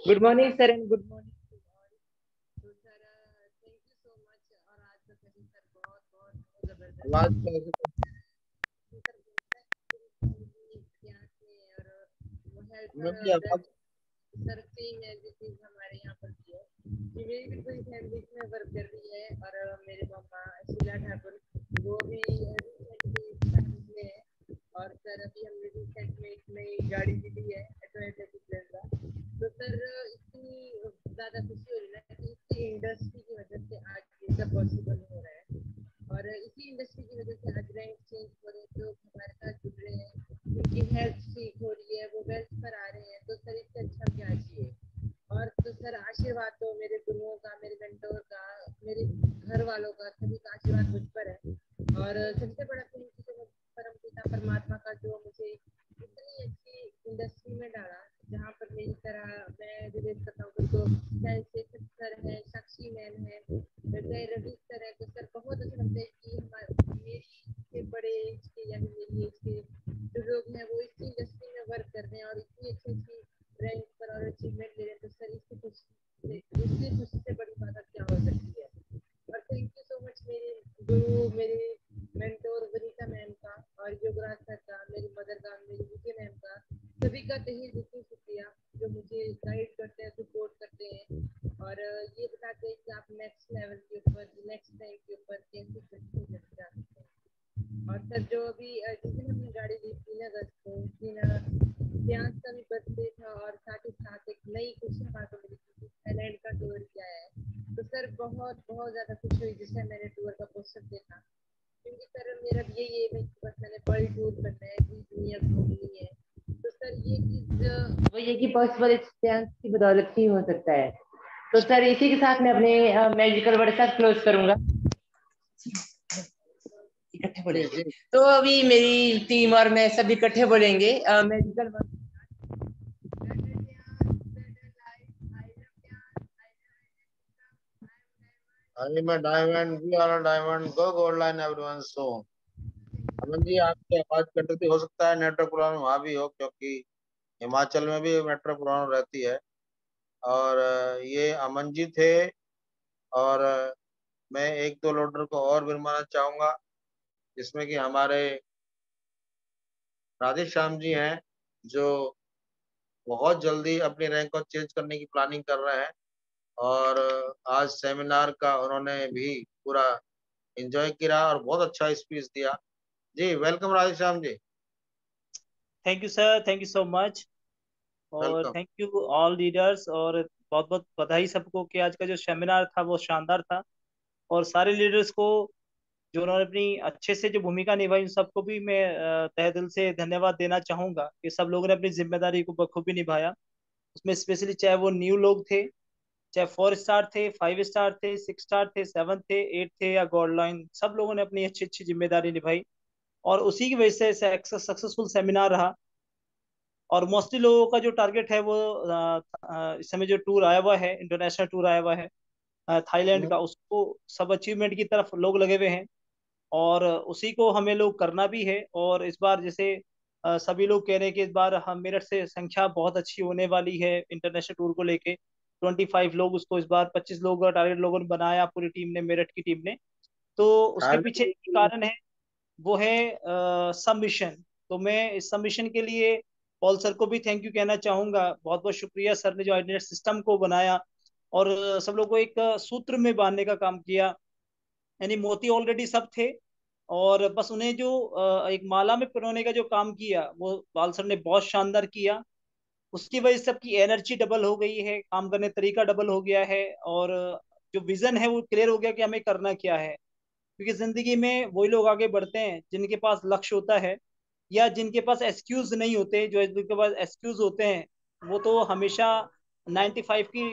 Good morning sir and good morning to all. तो sir thank you so much. और आज का सेशन सर बहुत बहुत जबरदस्त आवाज सर, कैसे? और वो हेल्प अमन जी आवाज। सर सेम है जो चीज हमारे यहाँ पर भी है कि मेरी भी पूरी फैमिली में वर्क कर रही है। और मेरे पापा शीला ठाकुर वो भी रिसेंटली में है। और सर अभी हमने रिसेंट में एक नई गाड़ी भी ली है टोयोटा प्लेजर। तो सर इतनी ज्यादा खुशी हो रही है कि इसी इंडस्ट्री की वजह से आज ये सब पॉसिबल हो रहा है। और इसी इंडस्ट्री की वजह से आज रैंक चेंज हो रहे हैं, लोग हमारे साथ जुड़ रहे हैं, उनकी हेल्थ ठीक हो रही है, वो वेल्थ पर आ रहे हैं। तो सर इससे अच्छा क्या चाहिए। और तो सर आशीर्वाद तो मेरे गुरुओं का, मेरे मेंटोर का, मेरे घर वालों का, सभी का आशीर्वाद मुझ पर है। और सबसे बड़ा थैंक यू परम पिता परमात्मा का, जो मुझे इतनी अच्छी इंडस्ट्री में डाला जहाँ पर मेरी तरह मैं रिलेट करता हूँ तो चाहे शेखर सर है, साक्षी मैम है, चाहे रवि सर है। तो सर बहुत अच्छा लगता है कि हमारे मेरी के बड़े एज के यानी मेरी एज के जो लोग हैं वो इस इंडस्ट्री में वर्क कर रहे हैं और इतनी अच्छी अच्छी रैंक पर और अचीवमेंट ले रहे हैं। तो सर इससे खुशी से बड़ी बात क्या हो सकती है। और थैंक यू सो मच मेरे गुरु, मेरे मेंटोर वनीता मैम का और योगराज सर का, मेरी मदर का, मुझे गाइड करते हैं, सपोर्ट करते हैं और ये बताते हैं कि आप नेक्स्ट लेवल के ऊपर, नेक्स्ट टाइम के ऊपर कैसे कैसे जा सकते हैं। और सर जो अभी जिस दिन हमने गाड़ी ली 3 अगस्त को, उस दिन प्याज का भी बर्थडे था और साथ ही साथ एक नई खुशी हमारे को मिली थी, थाईलैंड का टूर किया है। तो सर बहुत बहुत ज्यादा खुशी हुई जिससे मैंने टूर का पोस्टर देखा, क्योंकि सर मेरा भी यही एम है कि बस मैंने वर्ल्ड टूर करना है, पूरी दुनिया घूमनी है। तो सर ये चीज वही है कि पॉसिबल एक्सपीरियंस की बदौलत ही हो सकता है। तो सर इसी के साथ मैं अपने मैजिकल वर्ड के साथ क्लोज करूंगा। इकट्ठे बोलेंगे, तो अभी मेरी टीम और मैं सब इकट्ठे बोलेंगे magical word. I'm a diamond, we are a diamond, go gold line everyone so। Aman ji आपकी आवाज कट रही, हो सकता है नेटवर्क प्रॉब्लम वहाँ भी हो, क्योंकि हिमाचल में भी नेटवर्क प्रॉब्लम रहती है। और ये अमन जी थे। और मैं एक दो लोडर को और विरमाना चाहूंगा, जिसमें कि हमारे राधेश्याम जी हैं, जो बहुत जल्दी अपनी रैंक को चेंज करने की प्लानिंग कर रहे हैं। और आज सेमिनार का उन्होंने भी पूरा एंजॉय किया और बहुत अच्छा स्पीच दिया। जी welcome Radheshyam ji. Thank you sir, thank you so much और welcome. Thank you all leaders. और बहुत बहुत बधाई सबको कि आज का जो सेमिनार था वो शानदार था। और सारे लीडर्स को जो उन्होंने अपनी अच्छे से जो भूमिका निभाई, उन सबको भी मैं तहे दिल से धन्यवाद देना चाहूंगा कि सब लोगों ने अपनी जिम्मेदारी को बखूबी निभाया। उसमें स्पेशली चाहे वो न्यू लोग थे, चाहे 4 स्टार थे, 5 स्टार थे, 6 स्टार थे, 7 थे, 8 थे या गोल्ड लाइन, सब लोगों ने अपनी अच्छी अच्छी जिम्मेदारी निभाई और उसी की वजह से सक्सेसफुल सेमिनार रहा। और मोस्टली लोगों का जो टारगेट है वो इस समय जो टूर आया हुआ है, इंटरनेशनल टूर आया हुआ है थाईलैंड का, उसको सब अचीवमेंट की तरफ लोग लगे हुए हैं और उसी को हमें लोग करना भी है। और इस बार जैसे सभी लोग कह रहे हैं कि इस बार हम मेरठ से संख्या बहुत अच्छी होने वाली है इंटरनेशनल टूर को लेके। 25 लोग, उसको इस बार 25 लोग का टारगेट लोगों ने बनाया, पूरी टीम ने, मेरठ की टीम ने। तो उसके पीछे एक कारण है, वो है सबमिशन। तो मैं इस सबमिशन के लिए पॉल सर को भी थैंक यू कहना चाहूंगा। बहुत बहुत शुक्रिया सर ने जो आइडिनेट सिस्टम को बनाया और सब लोगों को एक सूत्र में बांधने का काम किया। यानी मोती ऑलरेडी सब थे और बस उन्हें जो एक माला में पिरोने का जो काम किया वो बाल सर ने बहुत शानदार किया। उसकी वजह से सबकी एनर्जी डबल हो गई है, काम करने का तरीका डबल हो गया है और जो विजन है वो क्लियर हो गया कि हमें करना क्या है। क्योंकि जिंदगी में वही लोग आगे बढ़ते हैं जिनके पास लक्ष्य होता है या जिनके पास एक्सक्यूज नहीं होते। जो जिनके पास एक्सक्यूज होते हैं वो तो हमेशा 95 की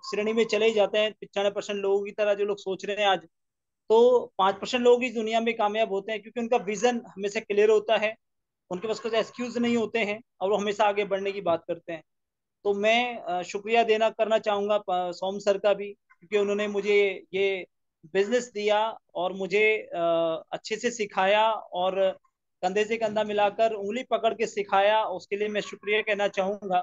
श्रेणी में चले ही जाते हैं, 95% लोगों की तरह जो लोग सोच रहे हैं आज। तो 5% लोग इस दुनिया में कामयाब होते हैं क्योंकि उनका विजन हमेशा क्लियर होता है, उनके पास कुछ एक्सक्यूज नहीं होते हैं और वो हमेशा आगे बढ़ने की बात करते हैं। तो मैं शुक्रिया देना करना चाहूंगा सोम सर का भी, क्योंकि उन्होंने मुझे ये बिजनेस दिया और मुझे अच्छे से सिखाया और कंधे से कंधा मिलाकर उंगली पकड़ के सिखाया। उसके लिए मैं शुक्रिया कहना चाहूंगा,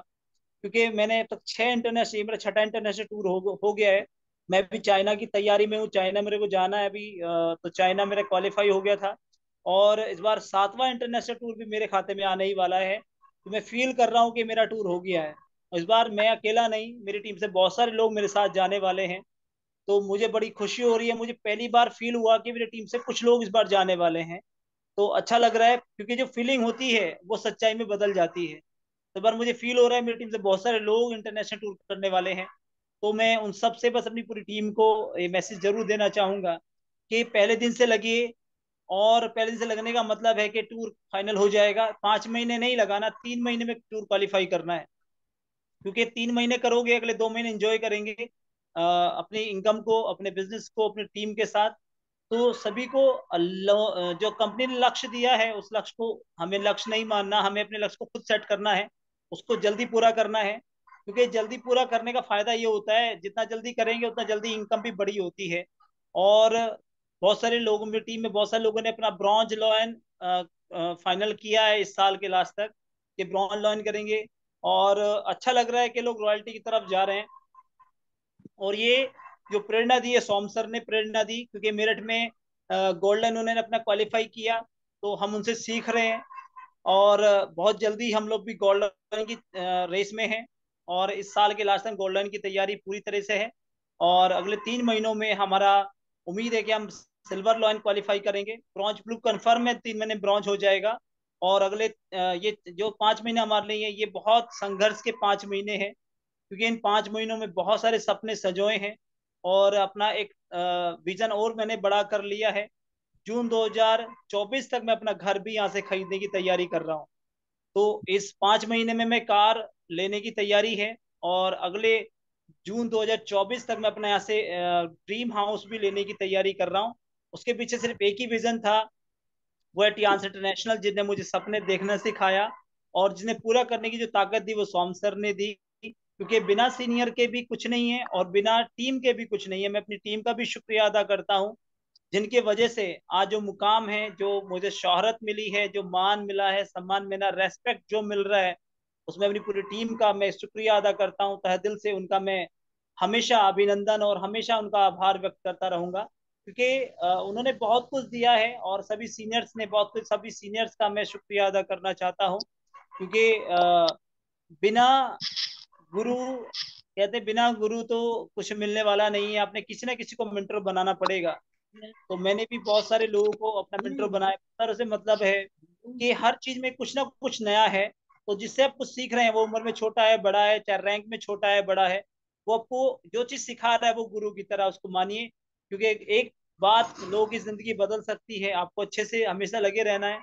क्योंकि मैंने अब तक 6 इंटरनेशनल, मेरा 6ठा इंटरनेशनल टूर हो गया है। मैं भी चाइना की तैयारी में हूँ, चाइना मेरे को जाना है अभी, तो चाइना मेरा क्वालिफाई हो गया था और इस बार 7वां इंटरनेशनल टूर भी मेरे खाते में आने ही वाला है। तो मैं फील कर रहा हूँ कि मेरा टूर हो गया है। इस बार मैं अकेला नहीं, मेरी टीम से बहुत सारे लोग मेरे साथ जाने वाले हैं। तो मुझे बड़ी खुशी हो रही है, मुझे पहली बार फील हुआ कि मेरी टीम से कुछ लोग इस बार जाने वाले हैं। तो अच्छा लग रहा है क्योंकि जो फीलिंग होती है वो सच्चाई में बदल जाती है। तो बार मुझे फील हो रहा है मेरी टीम से बहुत सारे लोग इंटरनेशनल टूर करने वाले हैं। तो मैं उन सब से बस अपनी पूरी टीम को ये मैसेज जरूर देना चाहूंगा कि पहले दिन से लगिए। और पहले दिन से लगने का मतलब है कि टूर फाइनल हो जाएगा। 5 महीने नहीं लगाना, 3 महीने में टूर क्वालिफाई करना है। क्योंकि 3 महीने करोगे, अगले 2 महीने एंजॉय करेंगे अपनी इनकम को, अपने बिजनेस को, अपनी टीम के साथ। तो सभी को जो कंपनी ने लक्ष्य दिया है उस लक्ष्य को हमें लक्ष्य नहीं मानना, हमें अपने लक्ष्य को खुद सेट करना है, उसको जल्दी पूरा करना है। क्योंकि जल्दी पूरा करने का फायदा ये होता है, जितना जल्दी करेंगे उतना जल्दी इनकम भी बड़ी होती है। और बहुत सारे लोगों में, टीम में बहुत सारे लोगों ने अपना ब्रॉन्ज लॉयन फाइनल किया है इस साल के लास्ट तक कि ब्रॉन्ज लॉयन करेंगे। और अच्छा लग रहा है कि लोग रॉयल्टी की तरफ जा रहे हैं। और ये जो प्रेरणा दी है, सोम सर ने प्रेरणा दी, क्योंकि मेरठ में गोल्डन उन्होंने अपना क्वालिफाई किया, तो हम उनसे सीख रहे हैं और बहुत जल्दी हम लोग भी गोल्डन की रेस में हैं। और इस साल के लास्ट टाइम गोल्ड लाइन की तैयारी पूरी तरह से है। और अगले 3 महीनों में हमारा उम्मीद है कि हम सिल्वर लाइन क्वालिफाई करेंगे। ब्रॉन्ज ब्लू कंफर्म है, 3 महीने ब्रॉन्ज हो जाएगा। और अगले ये जो 5 महीने हमारे लिए ये बहुत संघर्ष के 5 महीने हैं, क्योंकि इन 5 महीनों में बहुत सारे सपने सजोए हैं और अपना एक विजन और मैंने बड़ा कर लिया है। जून 2024 तक मैं अपना घर भी यहाँ से खरीदने की तैयारी कर रहा हूँ। तो इस 5 महीने में मैं कार लेने की तैयारी है, और अगले जून 2024 तक मैं अपना यहाँ से ड्रीम हाउस भी लेने की तैयारी कर रहा हूँ। उसके पीछे सिर्फ एक ही विजन था, वो है टियांस इंटरनेशनल, जिसने मुझे सपने देखना सिखाया और जिन्हें पूरा करने की जो ताकत दी वो सोम सर ने दी। क्योंकि बिना सीनियर के भी कुछ नहीं है और बिना टीम के भी कुछ नहीं है। मैं अपनी टीम का भी शुक्रिया अदा करता हूँ, जिनके वजह से आज जो मुकाम है, जो मुझे शोहरत मिली है, जो मान मिला है, सम्मान मिला, रेस्पेक्ट जो मिल रहा है, उसमें अपनी पूरी टीम का मैं शुक्रिया अदा करता हूँ तहे दिल से। उनका मैं हमेशा अभिनंदन और हमेशा उनका आभार व्यक्त करता रहूंगा, क्योंकि उन्होंने बहुत कुछ दिया है और सभी सीनियर्स ने बहुत कुछ, सभी सीनियर्स का मैं शुक्रिया अदा करना चाहता हूँ। क्योंकि बिना गुरु, कहते हैं बिना गुरु तो कुछ मिलने वाला नहीं है, आपने किसी ना किसी को मेंटर बनाना पड़ेगा। तो मैंने भी बहुत सारे लोगों को अपना मेंटर बनाया। सर से मतलब है कि हर चीज में कुछ ना कुछ नया है, तो जिससे आप कुछ सीख रहे हैं, वो उम्र में छोटा है बड़ा है, चाहे रैंक में छोटा है बड़ा है, वो आपको जो चीज सिखा रहा है वो गुरु की तरह उसको मानिए। क्योंकि एक बात लोगों की जिंदगी बदल सकती है। आपको अच्छे से हमेशा लगे रहना है,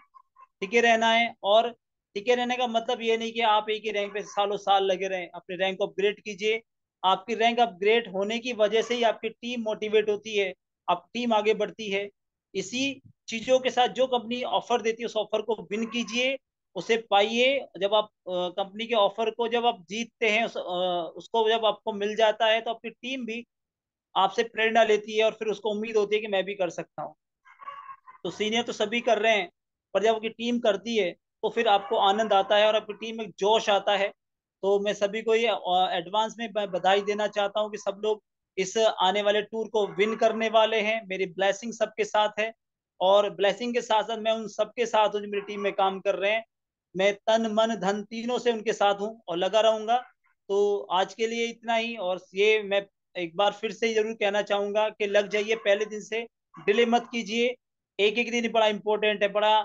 टिके रहना है। और टिके रहने का मतलब ये नहीं कि आप एक ही रैंक पे सालों साल लगे रहें, अपने रैंक को अपग्रेड कीजिए। आपकी रैंक अपग्रेड होने की वजह से ही आपकी टीम मोटिवेट होती है, आप टीम आगे बढ़ती है। इसी चीजों के साथ जो कंपनी ऑफर देती है उस ऑफर को विन कीजिए, उसे पाइए। जब आप कंपनी के ऑफर को जब आप जीतते हैं, उसको जब आपको मिल जाता है, तो आपकी टीम भी आपसे प्रेरणा लेती है और फिर उसको उम्मीद होती है कि मैं भी कर सकता हूँ। तो सीनियर तो सभी कर रहे हैं, पर जब आपकी टीम करती है तो फिर आपको आनंद आता है और आपकी टीम में जोश आता है। तो मैं सभी को ये एडवांस में मैं बधाई देना चाहता हूँ कि सब लोग इस आने वाले टूर को विन करने वाले हैं। मेरी ब्लेसिंग सबके साथ है, और ब्लेसिंग के साथ साथ मैं उन सबके साथ हूँ जो मेरी टीम में काम कर रहे हैं। मैं तन मन धन तीनों से उनके साथ हूँ और लगा रहूंगा। तो आज के लिए इतना ही। और ये मैं एक बार फिर से जरूर कहना चाहूंगा कि लग जाइए पहले दिन से, डिले मत कीजिए। एक एक दिन बड़ा इंपॉर्टेंट है, बड़ा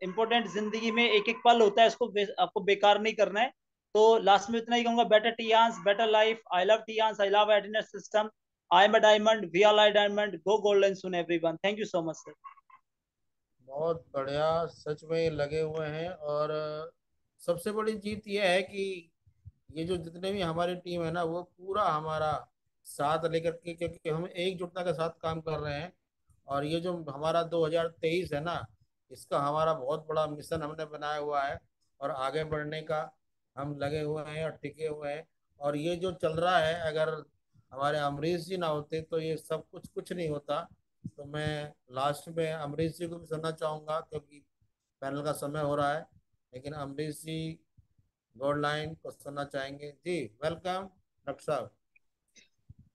इंपॉर्टेंट जिंदगी में एक एक पल होता है, इसको आपको बेकार नहीं करना है। तो लास्ट में इतना ही कहूंगा, better Tiens better life, I love Tiens, I love IDnet system, I am a diamond, we are like diamond, go golden soon everyone. Thank you so much sir. बहुत बढ़िया, सच में ये लगे हुए हैं। और सबसे बड़ी जीत ये है कि ये जो जितने भी हमारी टीम है ना, वो पूरा हमारा साथ लेकर के, क्योंकि हम एकजुटता के साथ काम कर रहे हैं। और ये जो हमारा 2023 है ना, इसका हमारा बहुत बड़ा मिशन हमने बनाया हुआ है और आगे बढ़ने का हम लगे हुए हैं और टिके हुए हैं। और ये जो चल रहा है, अगर हमारे अमरीश जी ना होते तो ये सब कुछ कुछ नहीं होता। तो मैं लास्ट में अमरीश जी को भी सुनना चाहूंगा, क्योंकि पैनल का समय हो रहा है। लेकिन अमरीश जी गोल्ड लाइन को सुनना चाहेंगे जी। वेलकम डॉक्टर साहब।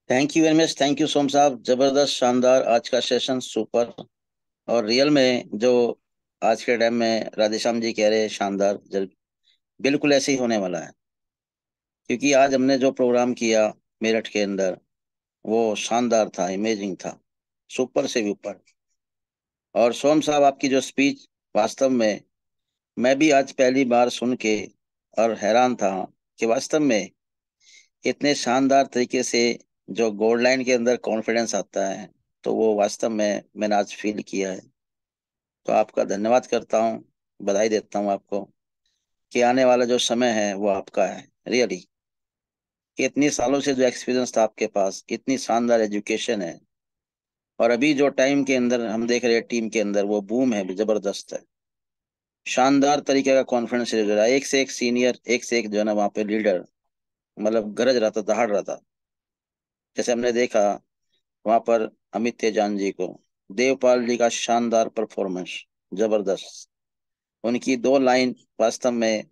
Thank you very much, thank you Som साहब। जबरदस्त, शानदार आज का सेशन, सुपर। और रियल में जो आज के टाइम में राधेश्याम जी कह रहे हैं, शानदार, बिल्कुल ऐसे ही होने वाला है। क्योंकि आज हमने जो प्रोग्राम किया मेरठ के अंदर, वो शानदार था, इमेजिंग था, सुपर से भी ऊपर। और सोम साहब आपकी जो स्पीच, वास्तव में मैं भी आज पहली बार सुन के और हैरान था कि वास्तव में इतने शानदार तरीके से जो गोल्ड लाइन के अंदर कॉन्फिडेंस आता है, तो वो वास्तव में मैंने आज फील किया है। तो आपका धन्यवाद करता हूँ, बधाई देता हूँ आपको कि आने वाला जो समय है वो आपका है। रियली इतनी सालों से जो एक्सपीरियंस था आपके पास, इतनी शानदार एजुकेशन है, और अभी जो टाइम के अंदर हम देख रहे हैं टीम के अंदर वो बूम है, जबरदस्त है। शानदार तरीके का कॉन्फिडेंस ले रहा है, एक से एक सीनियर, एक से एक जो है ना वहाँ पे लीडर, मतलब गरज रहा था, दहाड़ रहा था। जैसे हमने देखा वहां पर अमित तेजान जी को, देवपाल जी का शानदार परफॉर्मेंस, जबरदस्त। उनकी 2 लाइन वास्तव में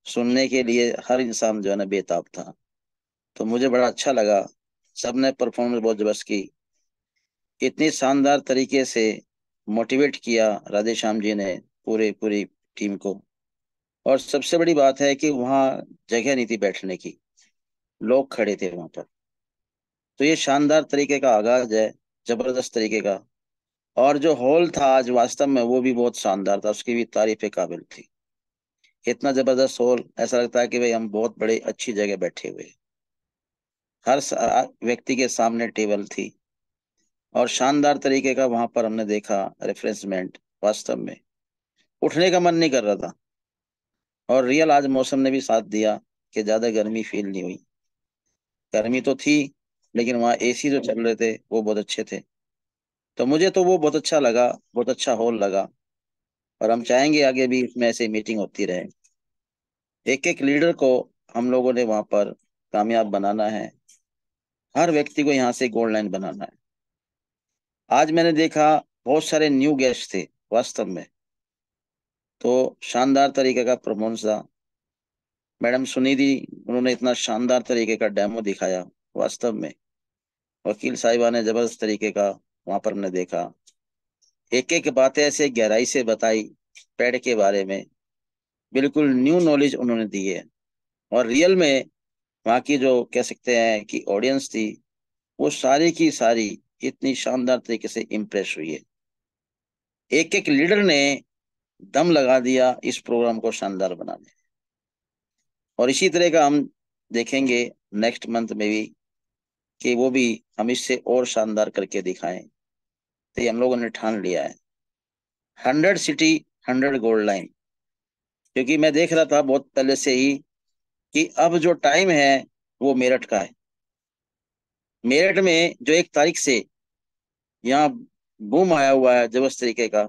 सुनने के लिए हर इंसान जो है ना बेताब था। तो मुझे बड़ा अच्छा लगा, सबने परफॉर्मेंस बहुत जबरदस्त की, इतनी शानदार तरीके से मोटिवेट किया राधेश्याम जी ने पूरी पूरी टीम को। और सबसे बड़ी बात है कि वहाँ जगह नहीं थी बैठने की, लोग खड़े थे वहां पर। तो ये शानदार तरीके का आगाज है, जबरदस्त तरीके का। और जो हॉल था आज वास्तव में वो भी बहुत शानदार था, उसकी भी तारीफ काबिल थी। इतना जबरदस्त हॉल, ऐसा लगता है कि भाई हम बहुत बड़े अच्छी जगह बैठे हुए हैं। हर व्यक्ति के सामने टेबल थी और शानदार तरीके का वहां पर हमने देखा रिफ्रेशमेंट। वास्तव में उठने का मन नहीं कर रहा था। और रियल आज मौसम ने भी साथ दिया कि ज्यादा गर्मी फील नहीं हुई। गर्मी तो थी लेकिन वहाँ एसी जो चल रहे थे वो बहुत अच्छे थे। तो मुझे तो वो बहुत अच्छा लगा, बहुत अच्छा हॉल लगा। और हम चाहेंगे आगे भी इसमें ऐसे मीटिंग होती रहे। एक एक लीडर को हम लोगों ने वहां पर कामयाब बनाना है। हर व्यक्ति को यहाँ से गोल्ड लाइन बनाना है। आज मैंने देखा बहुत सारे न्यू गेस्ट थे वास्तव में। तो शानदार तरीके का परफॉर्मेंस था। मैडम सुनिधि, उन्होंने इतना शानदार तरीके का डेमो दिखाया वास्तव में। वकील साहिबा ने जबरदस्त तरीके का वहां पर हमने देखा। एक एक बातें ऐसे गहराई से बताई पेड़ के बारे में। बिल्कुल न्यू नॉलेज उन्होंने दी है। और रियल में वहाँ की जो कह सकते हैं कि ऑडियंस थी, वो सारी की सारी इतनी शानदार तरीके से इम्प्रेस हुई है। एक एक लीडर ने दम लगा दिया इस प्रोग्राम को शानदार बनाने। और इसी तरह का हम देखेंगे नेक्स्ट मंथ में भी कि वो भी हम इससे और शानदार करके दिखाएं। तो ये हम लोगों ने ठान लिया है, 100 सिटी 100 गोल्ड लाइन। क्योंकि मैं देख रहा था बहुत पहले से ही कि अब जो टाइम है वो मेरठ का है। मेरठ में जो 1 तारीख से यहाँ बूम आया हुआ है जबरदस्त तरीके का।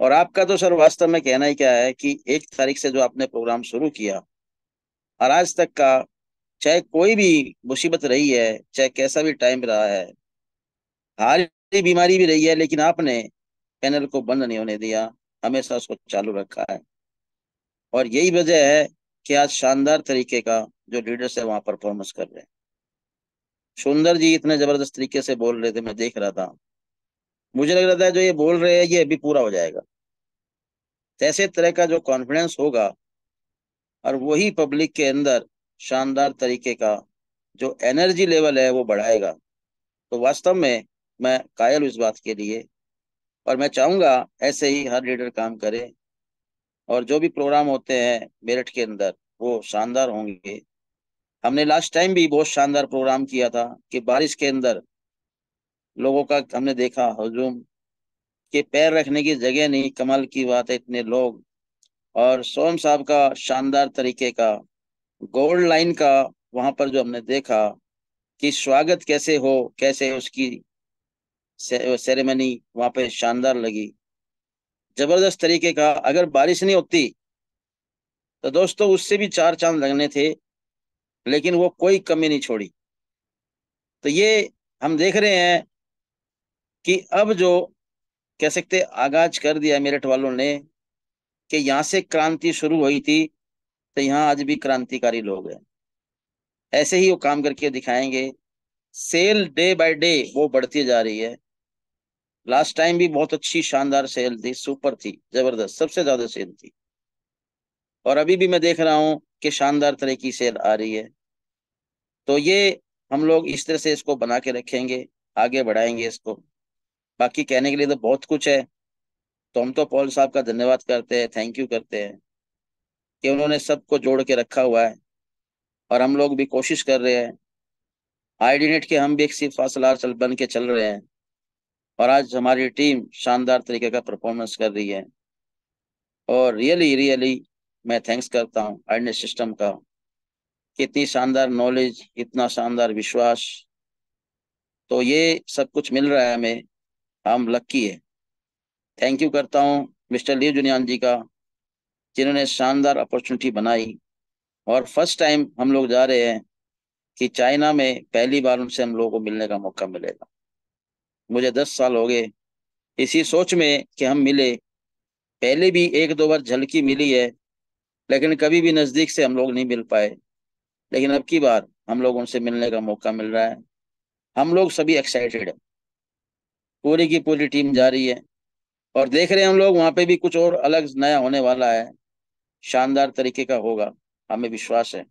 और आपका तो सर वास्तव में कहना ही क्या है कि 1 तारीख से जो आपने प्रोग्राम शुरू किया और आज तक का, चाहे कोई भी मुसीबत रही है, चाहे कैसा भी टाइम रहा है, हारी बीमारी भी रही है, लेकिन आपने पैनल को बंद नहीं होने दिया, हमेशा उसको चालू रखा है। और यही वजह है कि आज शानदार तरीके का जो लीडर्स है वहां परफॉर्मेंस कर रहे हैं। सुंदर जी इतने जबरदस्त तरीके से बोल रहे थे, मैं देख रहा था। मुझे लग रहा था जो ये बोल रहे हैं ये अभी पूरा हो जाएगा। ऐसे तरह का जो कॉन्फिडेंस होगा और वही पब्लिक के अंदर शानदार तरीके का जो एनर्जी लेवल है वो बढ़ाएगा। तो वास्तव में मैं कायल हूं इस बात के लिए। और मैं चाहूंगा ऐसे ही हर लीडर काम करे और जो भी प्रोग्राम होते हैं मेरठ के अंदर वो शानदार होंगे। हमने लास्ट टाइम भी बहुत शानदार प्रोग्राम किया था कि बारिश के अंदर लोगों का हमने देखा हजूम, कि पैर रखने की जगह नहीं। कमाल की बात है, इतने लोग। और सोम साहब का शानदार तरीके का गोल्ड लाइन का वहां पर जो हमने देखा कि स्वागत कैसे हो, कैसे उसकी सेरेमनी वहां पे शानदार लगी, जबरदस्त तरीके का। अगर बारिश नहीं होती तो दोस्तों उससे भी 4 चांद लगने थे, लेकिन वो कोई कमी नहीं छोड़ी। तो ये हम देख रहे हैं कि अब जो कह सकते आगाज कर दिया मेरठ वालों ने कि यहाँ से क्रांति शुरू हुई थी, तो यहाँ आज भी क्रांतिकारी लोग हैं। ऐसे ही वो काम करके दिखाएंगे। सेल डे बाय डे वो बढ़ती जा रही है। लास्ट टाइम भी बहुत अच्छी शानदार सेल थी, सुपर थी, जबरदस्त, सबसे ज्यादा सेल थी। और अभी भी मैं देख रहा हूँ कि शानदार तरह की सेल आ रही है। तो ये हम लोग इस तरह से इसको बना के रखेंगे, आगे बढ़ाएंगे इसको। बाकी कहने के लिए तो बहुत कुछ है। तो हम तो पॉल साहब का धन्यवाद करते हैं, थैंक यू करते हैं कि उन्होंने सबको जोड़ के रखा हुआ है। और हम लोग भी कोशिश कर रहे हैं। आईडीनेट के हम भी एक सिर्फ फासलार चल बन के चल रहे हैं। और आज हमारी टीम शानदार तरीके का परफॉर्मेंस कर रही है। और रियली रियली मैं थैंक्स करता हूँ आईडीनेट सिस्टम का कि इतनी शानदार नॉलेज, इतना शानदार विश्वास। तो ये सब कुछ मिल रहा है हमें, हम लक्की है। थैंक यू करता हूँ मिस्टर ली जुनियान जी का, जिन्होंने शानदार अपॉर्चुनिटी बनाई। और फर्स्ट टाइम हम लोग जा रहे हैं कि चाइना में पहली बार उनसे हम लोगों को मिलने का मौका मिलेगा। मुझे 10 साल हो गए इसी सोच में कि हम मिले। पहले भी 1-2 बार झलकी मिली है, लेकिन कभी भी नजदीक से हम लोग नहीं मिल पाए। लेकिन अब की बार हम लोग उनसे मिलने का मौका मिल रहा है। हम लोग सभी एक्साइटेड है, पूरी की पूरी टीम जा रही है। और देख रहे हैं हम लोग वहां पे भी कुछ और अलग नया होने वाला है, शानदार तरीके का होगा, हमें विश्वास है।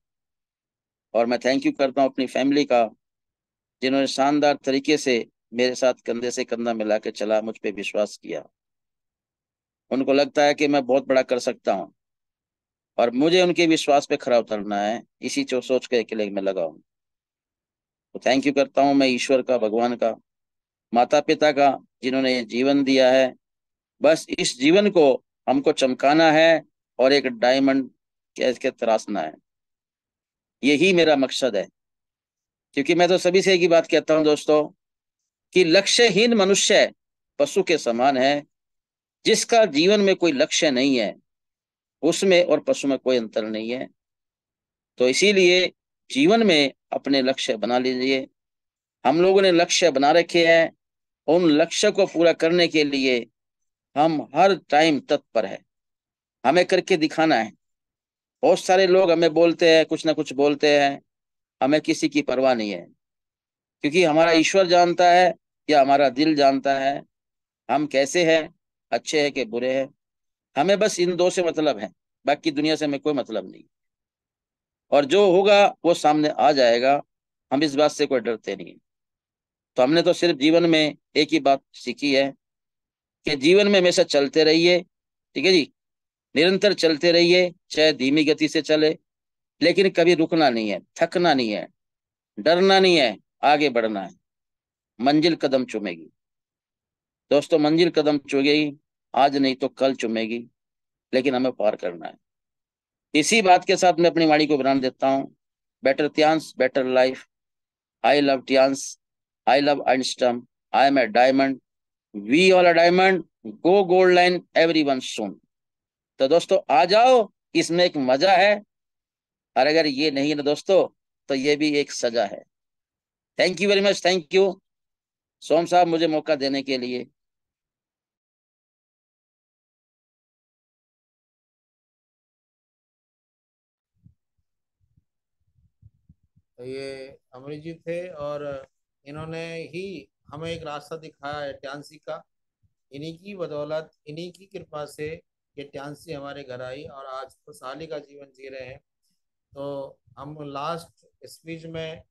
और मैं थैंक यू करता हूँ अपनी फैमिली का, जिन्होंने शानदार तरीके से मेरे साथ कंधे से कंधा मिला के चला, मुझ पे विश्वास किया। उनको लगता है कि मैं बहुत बड़ा कर सकता हूँ और मुझे उनके विश्वास पे खरा उतरना है, इसी सोच के अकेले मैं लगा हूँ। तो थैंक यू करता हूँ मैं ईश्वर का, भगवान का, माता पिता का, जिन्होंने ये जीवन दिया है। बस इस जीवन को हमको चमकाना है और एक डायमंड के तराशना है, यही मेरा मकसद है। क्योंकि मैं तो सभी से एक ही बात कहता हूँ दोस्तों, कि लक्ष्यहीन मनुष्य पशु के समान है। जिसका जीवन में कोई लक्ष्य नहीं है, उसमें और पशु में कोई अंतर नहीं है। तो इसीलिए जीवन में अपने लक्ष्य बना लीजिए। हम लोगों ने लक्ष्य बना रखे हैं, उन लक्ष्य को पूरा करने के लिए हम हर टाइम तत्पर है, हमें करके दिखाना है। बहुत सारे लोग हमें बोलते हैं, कुछ ना कुछ बोलते हैं, हमें किसी की परवाह नहीं है, क्योंकि हमारा ईश्वर जानता है या हमारा दिल जानता है हम कैसे हैं, अच्छे हैं कि बुरे हैं। हमें बस इन दो से मतलब है, बाकी दुनिया से हमें कोई मतलब नहीं। और जो होगा वो सामने आ जाएगा, हम इस बात से कोई डरते नहीं। तो हमने तो सिर्फ जीवन में एक ही बात सीखी है कि जीवन में हमेशा चलते रहिए, ठीक है जी, निरंतर चलते रहिए, चाहे धीमी गति से चले, लेकिन कभी रुकना नहीं है, थकना नहीं है, डरना नहीं है, आगे बढ़ना है। मंजिल कदम चूमेगी दोस्तों, मंजिल कदम चूमेगी, आज नहीं तो कल चूमेगी, लेकिन हमें पार करना है। इसी बात के साथ मैं अपनी वाणी को विराम देता हूँ। Better Tiens, better life. I love Tiens, I love IDnet system, I am a diamond, we all a diamond, go gold line every one soon. तो दोस्तों आ जाओ, इसमें एक मजा है, और अगर ये नहीं है ना दोस्तों, तो ये भी एक सजा है। Thank you very much, thank you Som साहब मुझे मौका देने के लिए। तो ये अमरीश जी थे, और इन्होंने ही हमें एक रास्ता दिखाया है ट्यांसी का। इन्हीं की बदौलत, इन्हीं की कृपा से ये ट्यांसी हमारे घर आई और आज खुशहाली का जीवन जी रहे हैं। तो हम लास्ट स्पीच में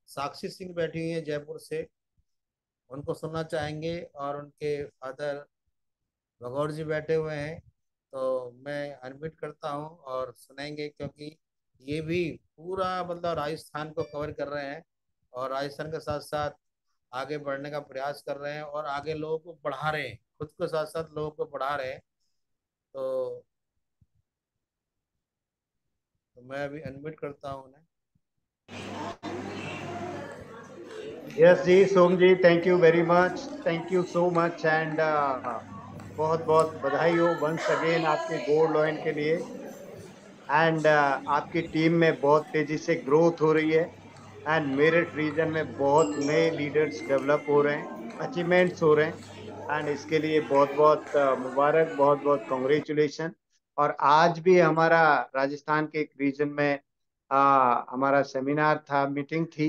साक्षी सिंह बैठी हुई है जयपुर से, उनको सुनना चाहेंगे, और उनके फादर भगौर जी बैठे हुए हैं। तो मैं अनम्यूट करता हूं और सुनाएंगे, क्योंकि ये भी पूरा मतलब राजस्थान को कवर कर रहे हैं, और राजस्थान के साथ साथ आगे बढ़ने का प्रयास कर रहे हैं, और आगे लोगों को बढ़ा रहे हैं, खुद के साथ साथ लोगों को बढ़ा रहे हैं। तो मैं अभी अनम्यूट करता हूँ उन्हें। Yes ji, Som ji, thank you very much, thank you so much, and बहुत बहुत बधाई हो वंस अगेन आपके गोल्ड लॉइन के लिए। एंड आपकी टीम में बहुत तेजी से ग्रोथ हो रही है, एंड मेरठ रीजन में बहुत नए लीडर्स डेवलप हो रहे हैं, अचीवमेंट्स हो रहे हैं, एंड इसके लिए बहुत बहुत मुबारक, बहुत बहुत कॉन्ग्रेचुलेशन। और आज भी हमारा राजस्थान के एक रीजन में हमारा सेमिनार था, मीटिंग थी,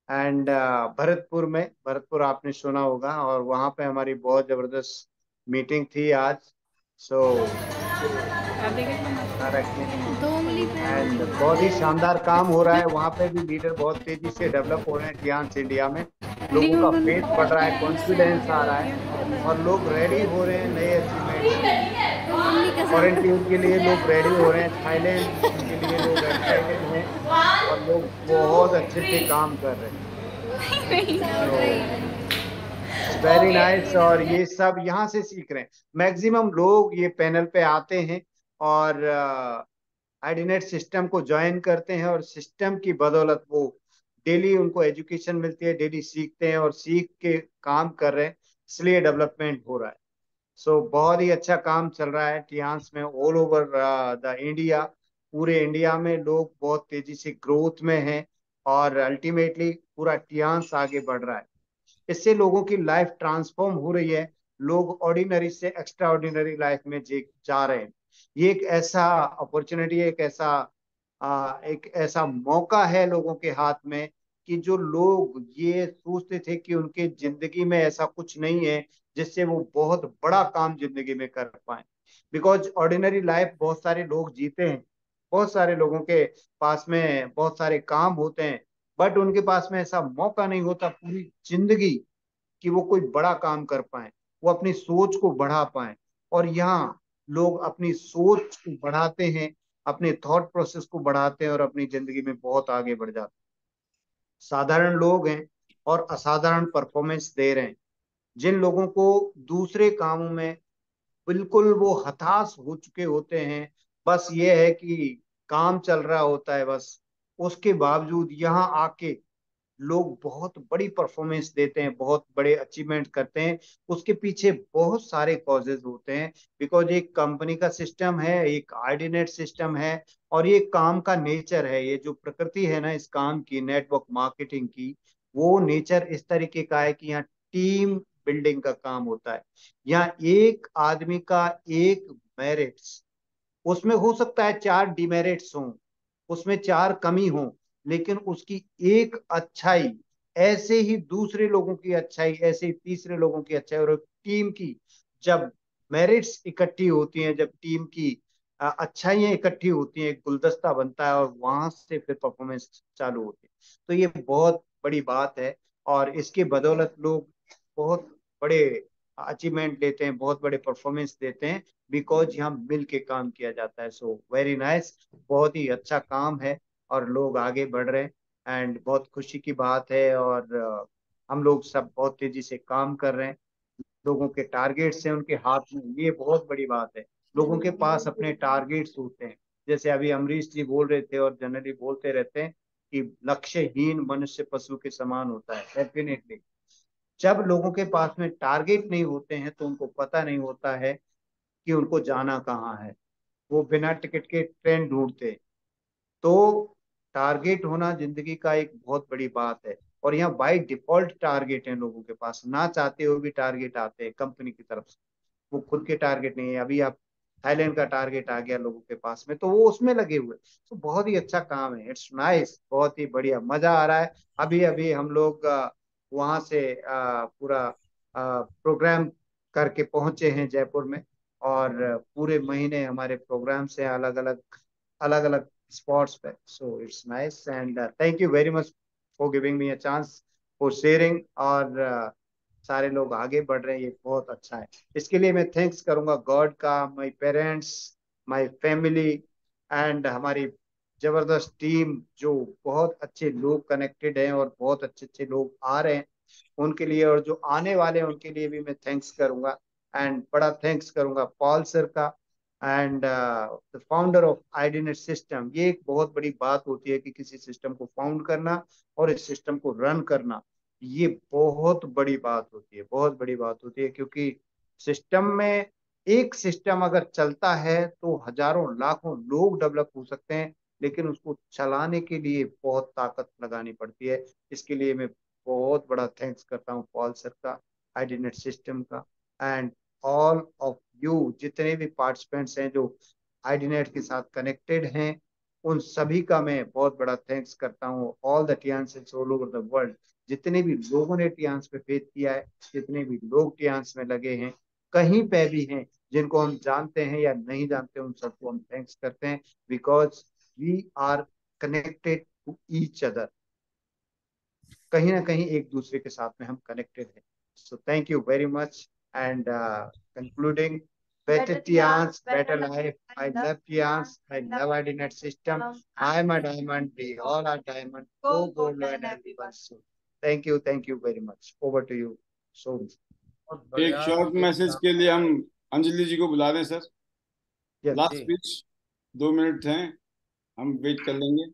एंड भरतपुर में, भरतपुर आपने सुना होगा, और वहाँ पे हमारी बहुत जबरदस्त मीटिंग थी आज। सो एंड बहुत ही शानदार काम हो रहा है वहाँ पे भी, लीडर बहुत तेजी से डेवलप हो रहे हैं टियांस इंडिया में, लोगों का फेथ बढ़ रहा है, कॉन्फिडेंस आ रहा है, और लोग रेडी हो रहे हैं नए अचीवमेंट्स के लिए। क्वारंटीन के लिए लोग रेडी हो रहे हैं, थाईलैंड के लिए लोग एक्साइटेड हैं, और लोग बहुत अच्छे से काम कर रहे हैं। वेरी नाइस, और ये सब यहाँ से सीख रहे हैं। मैक्सिमम लोग ये पैनल पे आते हैं और आईडीनेट सिस्टम को ज्वाइन करते हैं, और सिस्टम की बदौलत वो डेली उनको एजुकेशन मिलती है, डेली सीखते हैं और सीख के काम कर रहे हैं, इसलिए डेवलपमेंट हो रहा है। सो बहुत ही अच्छा काम चल रहा है टियांस में, ऑल ओवर द इंडिया, पूरे इंडिया में लोग बहुत तेजी से ग्रोथ में हैं, और अल्टीमेटली पूरा टियांस आगे बढ़ रहा है। इससे लोगों की लाइफ ट्रांसफॉर्म हो रही है, लोग ऑर्डिनरी से एक्स्ट्रा ऑर्डिनरी लाइफ में जा रहे हैं। ये एक ऐसा अपॉर्चुनिटी है, एक ऐसा मौका है लोगों के हाथ में, कि जो लोग ये सोचते थे कि उनके जिंदगी में ऐसा कुछ नहीं है जिससे वो बहुत बड़ा काम जिंदगी में कर पाए, बिकॉज ऑर्डिनरी लाइफ बहुत सारे लोग जीते हैं, बहुत सारे लोगों के पास में बहुत सारे काम होते हैं, बट उनके पास में ऐसा मौका नहीं होता पूरी जिंदगी कि वो कोई बड़ा काम कर पाए, वो अपनी सोच को बढ़ा पाए। और यहाँ लोग अपनी सोच को बढ़ाते हैं, अपने थॉट प्रोसेस को बढ़ाते हैं और अपनी जिंदगी में बहुत आगे बढ़ जाते हैं। साधारण लोग हैं और असाधारण परफॉर्मेंस दे रहे हैं। जिन लोगों को दूसरे कामों में बिल्कुल वो हताश हो चुके होते हैं, बस ये है कि काम चल रहा होता है बस, उसके बावजूद यहाँ आके लोग बहुत बड़ी परफॉर्मेंस देते हैं, बहुत बड़े अचीवमेंट करते हैं। उसके पीछे बहुत सारे कॉजेज होते हैं, बिकॉज एक कंपनी का सिस्टम है, एक आर्डिनेट सिस्टम है, और ये काम का नेचर है। ये जो प्रकृति है ना इस काम की, नेटवर्क मार्केटिंग की, वो नेचर इस तरीके का है कि यहाँ टीम बिल्डिंग का काम होता है। यहाँ एक आदमी का एक मेरिट्स, उसमें हो सकता है 4 डिमेरिट्स हों, उसमें 4 कमी हों, लेकिन उसकी एक अच्छाई ऐसे ही दूसरे लोगों की अच्छाई, ऐसे ही तीसरे लोगों की अच्छाई, और टीम की जब मेरिट्स इकट्ठी होती हैं, जब टीम की अच्छाइयां इकट्ठी होती हैं, एक गुलदस्ता बनता है और वहां से फिर परफॉर्मेंस चालू होती है। तो ये बहुत बड़ी बात है और इसके बदौलत लोग बहुत बड़े अचीवमेंट लेते हैं, बहुत बड़े परफॉर्मेंस देते हैं, बिकॉज यहाँ मिल के काम किया जाता है। सो वेरी नाइस, बहुत ही अच्छा काम है और लोग आगे बढ़ रहे हैं एंड बहुत खुशी की बात है। और हम लोग सब बहुत तेजी से काम कर रहे हैं, लोगों के टारगेट्स हैं उनके हाथ में, ये बहुत बड़ी बात है। लोगों के पास अपने टारगेट्स होते हैं, जैसे अभी अमरीश जी बोल रहे थे और जनरली बोलते रहते हैं कि लक्ष्यहीन मनुष्य पशु के समान होता है। डेफिनेटली जब लोगों के पास में टारगेट नहीं होते हैं तो उनको पता नहीं होता है कि उनको जाना कहाँ है, वो बिना टिकट के ट्रेन ढूंढते। तो टारगेट होना जिंदगी का एक बहुत बड़ी बात है, और यहाँ बाय डिफॉल्ट टारगेट है लोगों के पास, ना चाहते हुए भी टारगेट आते हैं कंपनी की तरफ से, वो खुद के टारगेट नहीं है। अभी आप थाईलैंड का टारगेट आ गया लोगों के पास में तो वो उसमें लगे हुए। तो बहुत ही अच्छा काम है, इट्स नाइस, बहुत ही बढ़िया, मजा आ रहा है। अभी अभी हम लोग वहां से पूरा प्रोग्राम करके पहुंचे हैं जयपुर में, और पूरे महीने हमारे प्रोग्राम्स हैं अलग अलग अलग अलग स्पॉट्स पे। So it's nice and thank you very much for giving me a chance for sharing. और सारे लोग आगे बढ़ रहे हैं, ये बहुत अच्छा है। इसके लिए मैं थैंक्स करूंगा गॉड का, my parents, my family and हमारी जबरदस्त टीम, जो बहुत अच्छे लोग कनेक्टेड हैं और बहुत अच्छे अच्छे लोग आ रहे हैं उनके लिए, और जो आने वाले हैं उनके लिए भी मैं थैंक्स करूंगा। एंड बड़ा थैंक्स करूंगा पॉल सर का and the founder of IDnet system. ये एक बहुत बड़ी बात होती है कि किसी सिस्टम को फाउंड करना और इस सिस्टम को रन करना, ये बहुत बड़ी बात होती है, बहुत बड़ी बात होती है। क्योंकि सिस्टम में, एक सिस्टम अगर चलता है तो हजारों लाखों लोग डेवलप हो सकते हैं, लेकिन उसको चलाने के लिए बहुत ताकत लगानी पड़ती है। इसके लिए मैं बहुत बड़ा थैंक्स करता हूँ पॉल सर का, आईडीनेट सिस्टम का, एंड ऑल ऑफ यू जितने भी पार्टिसिपेंट्स हैं जो आईडीनेट के साथ कनेक्टेड हैं, उन सभी का मैं बहुत बड़ा थैंक्स करता हूँ। All the Tiens all over the world, जितने भी लोगों ने टियान्स पे फेथ किया है, जितने भी लोग टियान्स में लगे हैं, कहीं पे भी हैं, जिनको हम जानते हैं या नहीं जानते, उन सबको हम थैंक्स करते हैं, because we are connected to each other. कहीं ना कहीं एक दूसरे के साथ में हम कनेक्टेड हैं। So thank you very much and concluding, better Tians, better life. I love Tians. I love Idinet system. I am a diamond. We all are diamond. Go gold and everyone soon. Thank you very much. Over to you, Soms. एक short message के लिए हम अंजलि जी को बुला दें sir. Yes, last जी। Speech 2 minute हैं, हम wait कर लेंगे।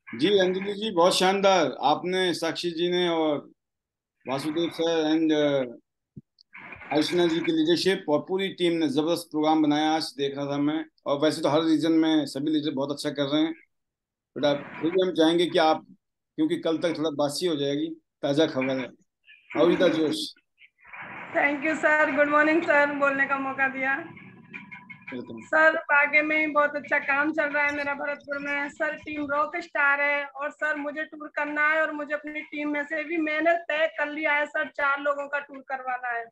जी अंजलि जी, बहुत शानदार, आपने, साक्षी जी ने और वासुदेव सर एंड अर्चना जी की लीडरशिप और पूरी टीम ने जबरदस्त प्रोग्राम बनाया, आज देख रहा था मैं। और वैसे तो हर रीजन में सभी लीडर बहुत अच्छा कर रहे हैं, बट आप फिर भी हम चाहेंगे कि आप, क्योंकि कल तक थोड़ा बासी हो जाएगी, ताज़ा खबर है। हाउ इज द जोश? Thank you sir, good morning sir, बोलने का मौका दिया सर। आगे में बहुत अच्छा काम चल रहा है मेरा भरतपुर में सर। टीम रॉक स्टार है और सर मुझे टूर करना है, और मुझे अपनी टीम में से भी मैंने तय कर लिया है सर 4 लोगों का टूर करवाना है।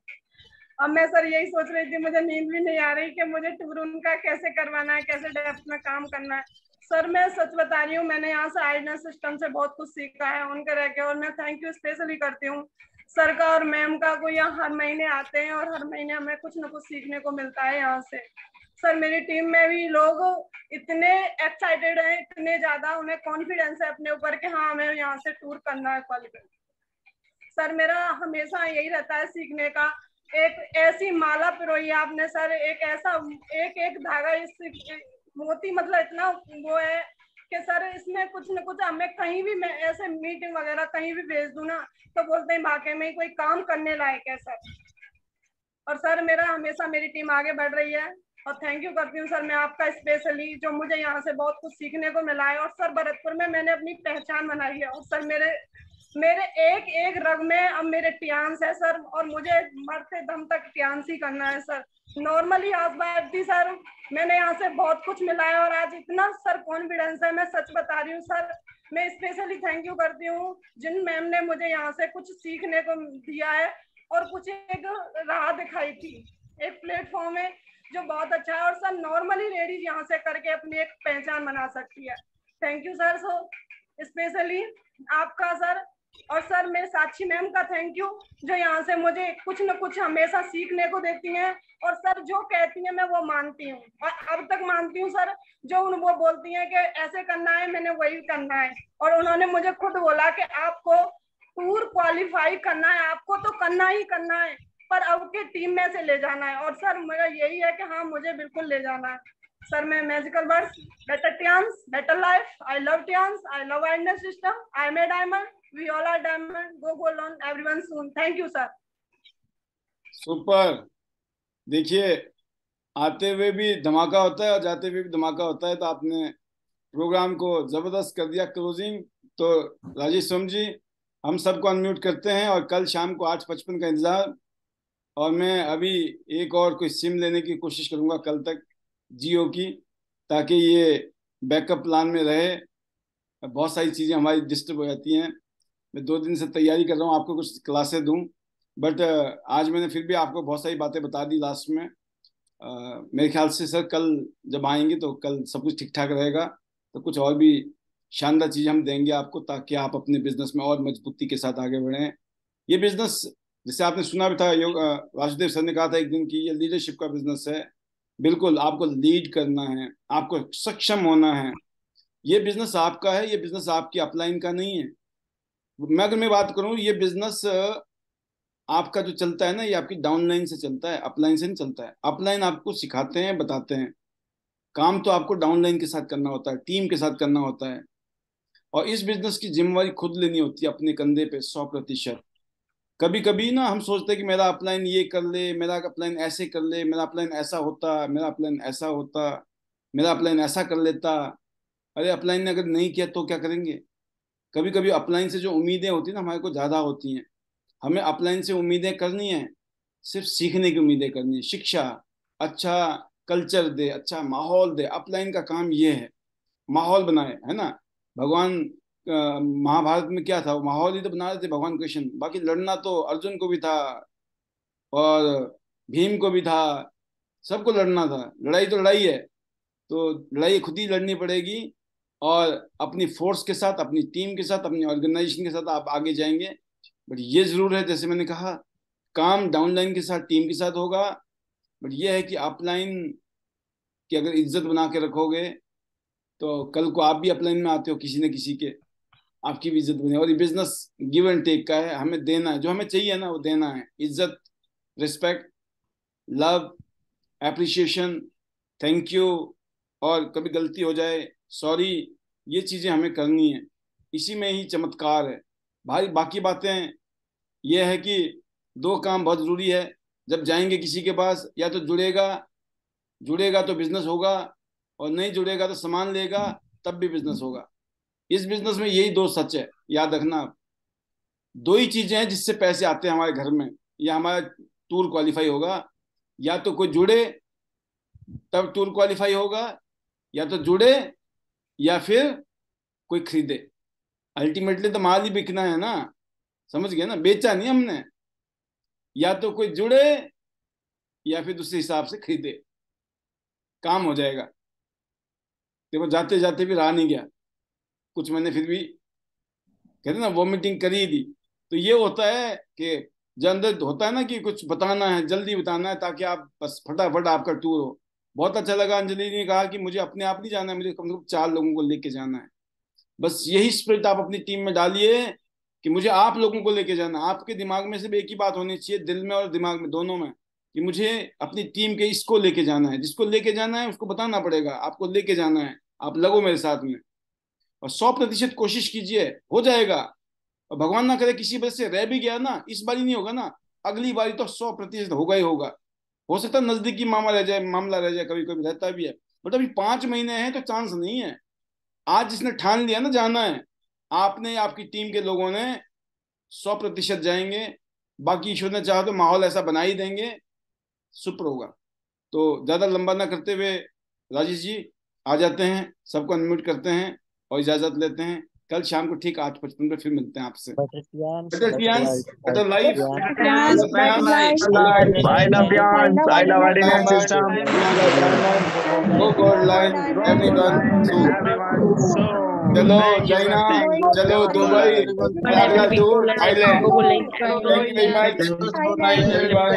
अब मैं सर यही सोच रही थी, मुझे नींद भी नहीं आ रही कि मुझे टूर उनका कैसे करवाना है, कैसे डेप्थ में काम करना है। सर मैं सच बता रही हूँ, मैंने यहाँ से आइडनेस सिस्टम से बहुत कुछ सीखा है उनके रह के, और मैं थैंक यू स्पेशली करती हूँ सर का और मैम का, को यहाँ हर महीने आते हैं और हर महीने हमें कुछ न कुछ सीखने को मिलता है यहाँ से। सर मेरी टीम में भी लोग इतने एक्साइटेड हैं, इतने ज्यादा, उन्हें कॉन्फिडेंस है अपने ऊपर कि हाँ हमें यहाँ से टूर करना है क्वालिफाई। सर मेरा हमेशा यही रहता है सीखने का, एक ऐसी माला पिरोई है आपने सर, एक ऐसा एक एक धागा, इस मोती मतलब इतना वो है कि सर इसमें कुछ न कुछ हमें कहीं भी, मैं ऐसे मीटिंग वगैरह कहीं भी भेज दूं ना तो बोलते हैं वाकई में कोई काम करने लायक है सर। और सर मेरा हमेशा मेरी टीम आगे बढ़ रही है और थैंक यू करती हूँ सर मैं आपका स्पेशली, जो मुझे यहाँ से बहुत कुछ सीखने को मिला है। और सर भरतपुर में मैंने अपनी पहचान बनाई है और सर मेरे एक एक रग में अब मेरे टियांस है सर, और मुझे मरते दम तक टियांस ही करना है सर। नॉर्मली आज बात थी सर, मैंने यहाँ से बहुत कुछ मिला है और आज इतना सर कॉन्फिडेंस है, मैं सच बता रही हूँ सर। मैं स्पेशली थैंक यू करती हूँ जिन मैम ने मुझे यहाँ से कुछ सीखने को दिया है और कुछ एक राह दिखाई थी, एक प्लेटफॉर्म है जो बहुत अच्छा है। और सर नॉर्मली लेडीज यहाँ से करके अपनी एक पहचान बना सकती है। Thank you sir, so specially आपका सर। और सर मेरे साक्षी मैम का थैंक यू, जो यहाँ से मुझे कुछ न कुछ हमेशा सीखने को देती हैं और सर जो कहती हैं मैं वो मानती हूँ और अब तक मानती हूँ सर। जो वो बोलती हैं कि ऐसे करना है, मैंने वही करना है। और उन्होंने मुझे खुद बोला कि आपको टूर क्वालिफाई करना है, आपको तो करना ही करना है, पर अब के टीम में से ले जाना है। और सर मेरा यही है कि हाँ मुझे बिल्कुल ले जाना है सर। मैं magical words, better Tiens, better life, I love Tiens, I love IDnet system, I am a diamond, we all are diamond, go gold on everyone soon. Thank you sir. Super. देखिए, आते हुए भी धमाका होता है और जाते हुए भी धमाका होता है, तो आपने प्रोग्राम को जबरदस्त कर दिया क्लोजिंग। तो राजेश सोम जी, हम सबको अनम्यूट करते हैं और कल शाम को 8:55 का इंतजार। और मैं अभी एक और कोई सिम लेने की कोशिश करूंगा कल तक जियो की, ताकि ये बैकअप प्लान में रहे। बहुत सारी चीज़ें हमारी डिस्टर्ब हो जाती हैं। मैं 2 दिन से तैयारी कर रहा हूँ आपको कुछ क्लासेस दूँ, बट आज मैंने फिर भी आपको बहुत सारी बातें बता दी लास्ट में। मेरे ख्याल से सर कल जब आएंगे तो कल सब कुछ ठीक ठाक रहेगा, तो कुछ और भी शानदार चीज़ हम देंगे आपको, ताकि आप अपने बिजनेस में और मजबूती के साथ आगे बढ़ें। ये बिजनेस, जैसे आपने सुना भी था, वासुदेव सर ने कहा था एक दिन कि ये लीडरशिप का बिजनेस है। बिल्कुल, आपको लीड करना है, आपको सक्षम होना है। ये बिजनेस आपका है, ये बिजनेस आपकी अपलाइन का नहीं है। अगर मैं बात करूं, ये बिजनेस आपका जो चलता है ना, ये आपकी डाउनलाइन से चलता है, अपलाइन से नहीं चलता है। अपलाइन आपको सिखाते हैं, बताते हैं, काम तो आपको डाउनलाइन के साथ करना होता है, टीम के साथ करना होता है। और इस बिजनेस की जिम्मेवारी खुद लेनी होती है अपने कंधे पे 100%। कभी कभी ना हम सोचते हैं कि मेरा अपलाइन ये कर ले, मेरा अपलाइन ऐसे कर ले, मेरा अपलाइन ऐसा होता, मेरा अपलाइन ऐसा होता, मेरा अपलाइन ऐसा कर लेता। अरे अपलाइन ने अगर नहीं किया तो क्या करेंगे? कभी कभी अपलाइन से जो उम्मीदें होती है ना, हमारे को ज़्यादा होती हैं। हमें अपलाइन से उम्मीदें करनी है, सिर्फ सीखने की उम्मीदें करनी है। शिक्षा, अच्छा कल्चर दे, अच्छा माहौल दे। अपलाइन का काम ये है, माहौल बनाए, है ना। भगवान महाभारत में क्या था, वो माहौल ही तो बना रहे थे भगवान कृष्ण। बाकी लड़ना तो अर्जुन को भी था और भीम को भी था, सबको लड़ना था। लड़ाई तो लड़ाई है, तो लड़ाई खुद ही लड़नी पड़ेगी। और अपनी फोर्स के साथ, अपनी टीम के साथ, अपनी ऑर्गेनाइजेशन के साथ आप आगे जाएंगे। बट ये जरूर है, जैसे मैंने कहा, काम डाउनलाइन के साथ, टीम के साथ होगा। बट ये है कि अपलाइन की अगर इज्जत बना के रखोगे तो कल को आप भी अपलाइन में आते हो किसी न किसी के, आपकी भी इज्जत बने। और ये बिजनेस गिव एंड टेक का है, हमें देना है, जो हमें चाहिए ना वो देना है। इज्जत, respect, love, appreciation, thank you, और कभी गलती हो जाए सॉरी, ये चीज़ें हमें करनी है। इसी में ही चमत्कार है भाई। बाकी बातें ये है कि 2 काम बहुत ज़रूरी है। जब जाएंगे किसी के पास, या तो जुड़ेगा तो बिजनेस होगा, और नहीं जुड़ेगा तो सामान लेगा तब भी बिजनेस होगा। इस बिजनेस में यही 2 सच है, याद रखना आप। 2 ही चीज़ें हैं जिससे पैसे आते हैं हमारे घर में, या हमारा टूर क्वालिफाई होगा। या तो कोई जुड़े तब टूर क्वालिफाई होगा, या तो जुड़े या फिर कोई खरीदे। अल्टीमेटली तो माल ही बिकना है ना, समझ गए ना, बेचा नहीं हमने। या तो कोई जुड़े या फिर दूसरे हिसाब से खरीदे, काम हो जाएगा। देखो जाते जाते भी रहा नहीं गया, कुछ मैंने फिर भी कहते ना वॉमिटिंग करी थी। तो ये होता है कि जो अंदर होता है ना कि कुछ बताना है, जल्दी बताना है ताकि आप बस फटाफट आपका टूर हो। बहुत अच्छा लगा अंजलि ने कहा कि मुझे अपने आप नहीं जाना है, मुझे कम से कम 4 लोगों को लेके जाना है। बस यही स्पिरिट आप अपनी टीम में डालिए कि मुझे आप लोगों को लेके जाना है। आपके दिमाग में सिर्फ एक ही बात होनी चाहिए, दिल में और दिमाग में दोनों में, कि मुझे अपनी टीम के इसको लेके जाना है। जिसको लेके जाना है उसको बताना पड़ेगा आपको लेके जाना है, आप लगो मेरे साथ में और 100% कोशिश कीजिए, हो जाएगा। और भगवान ना करे किसी वजह से रह भी गया ना, इस बारी नहीं होगा ना, अगली बारी तो 100% होगा ही होगा। हो सकता है नजदीकी मामला रह जाए, कभी कभी रहता भी है, बट अभी 5 महीने हैं तो चांस नहीं है। आज जिसने ठान लिया ना जाना है, आपने आपकी टीम के लोगों ने 100% जाएंगे। बाकी ईश्वर ने चाहा तो माहौल ऐसा बना ही देंगे, सुपर होगा। तो ज्यादा लंबा ना करते हुए राजेश जी आ जाते हैं, सबको अनम्यूट करते हैं और इजाजत लेते हैं। कल शाम को ठीक 8:55 पे फिर मिलते हैं आपसे। बेटर लाइफ, चलो चाइना, चलो दुबई, अगला tour Thailand. Thank you very much, good night everyone.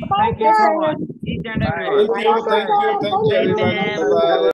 Thank you so much, each and everyone. Thank you everyone. Bye bye.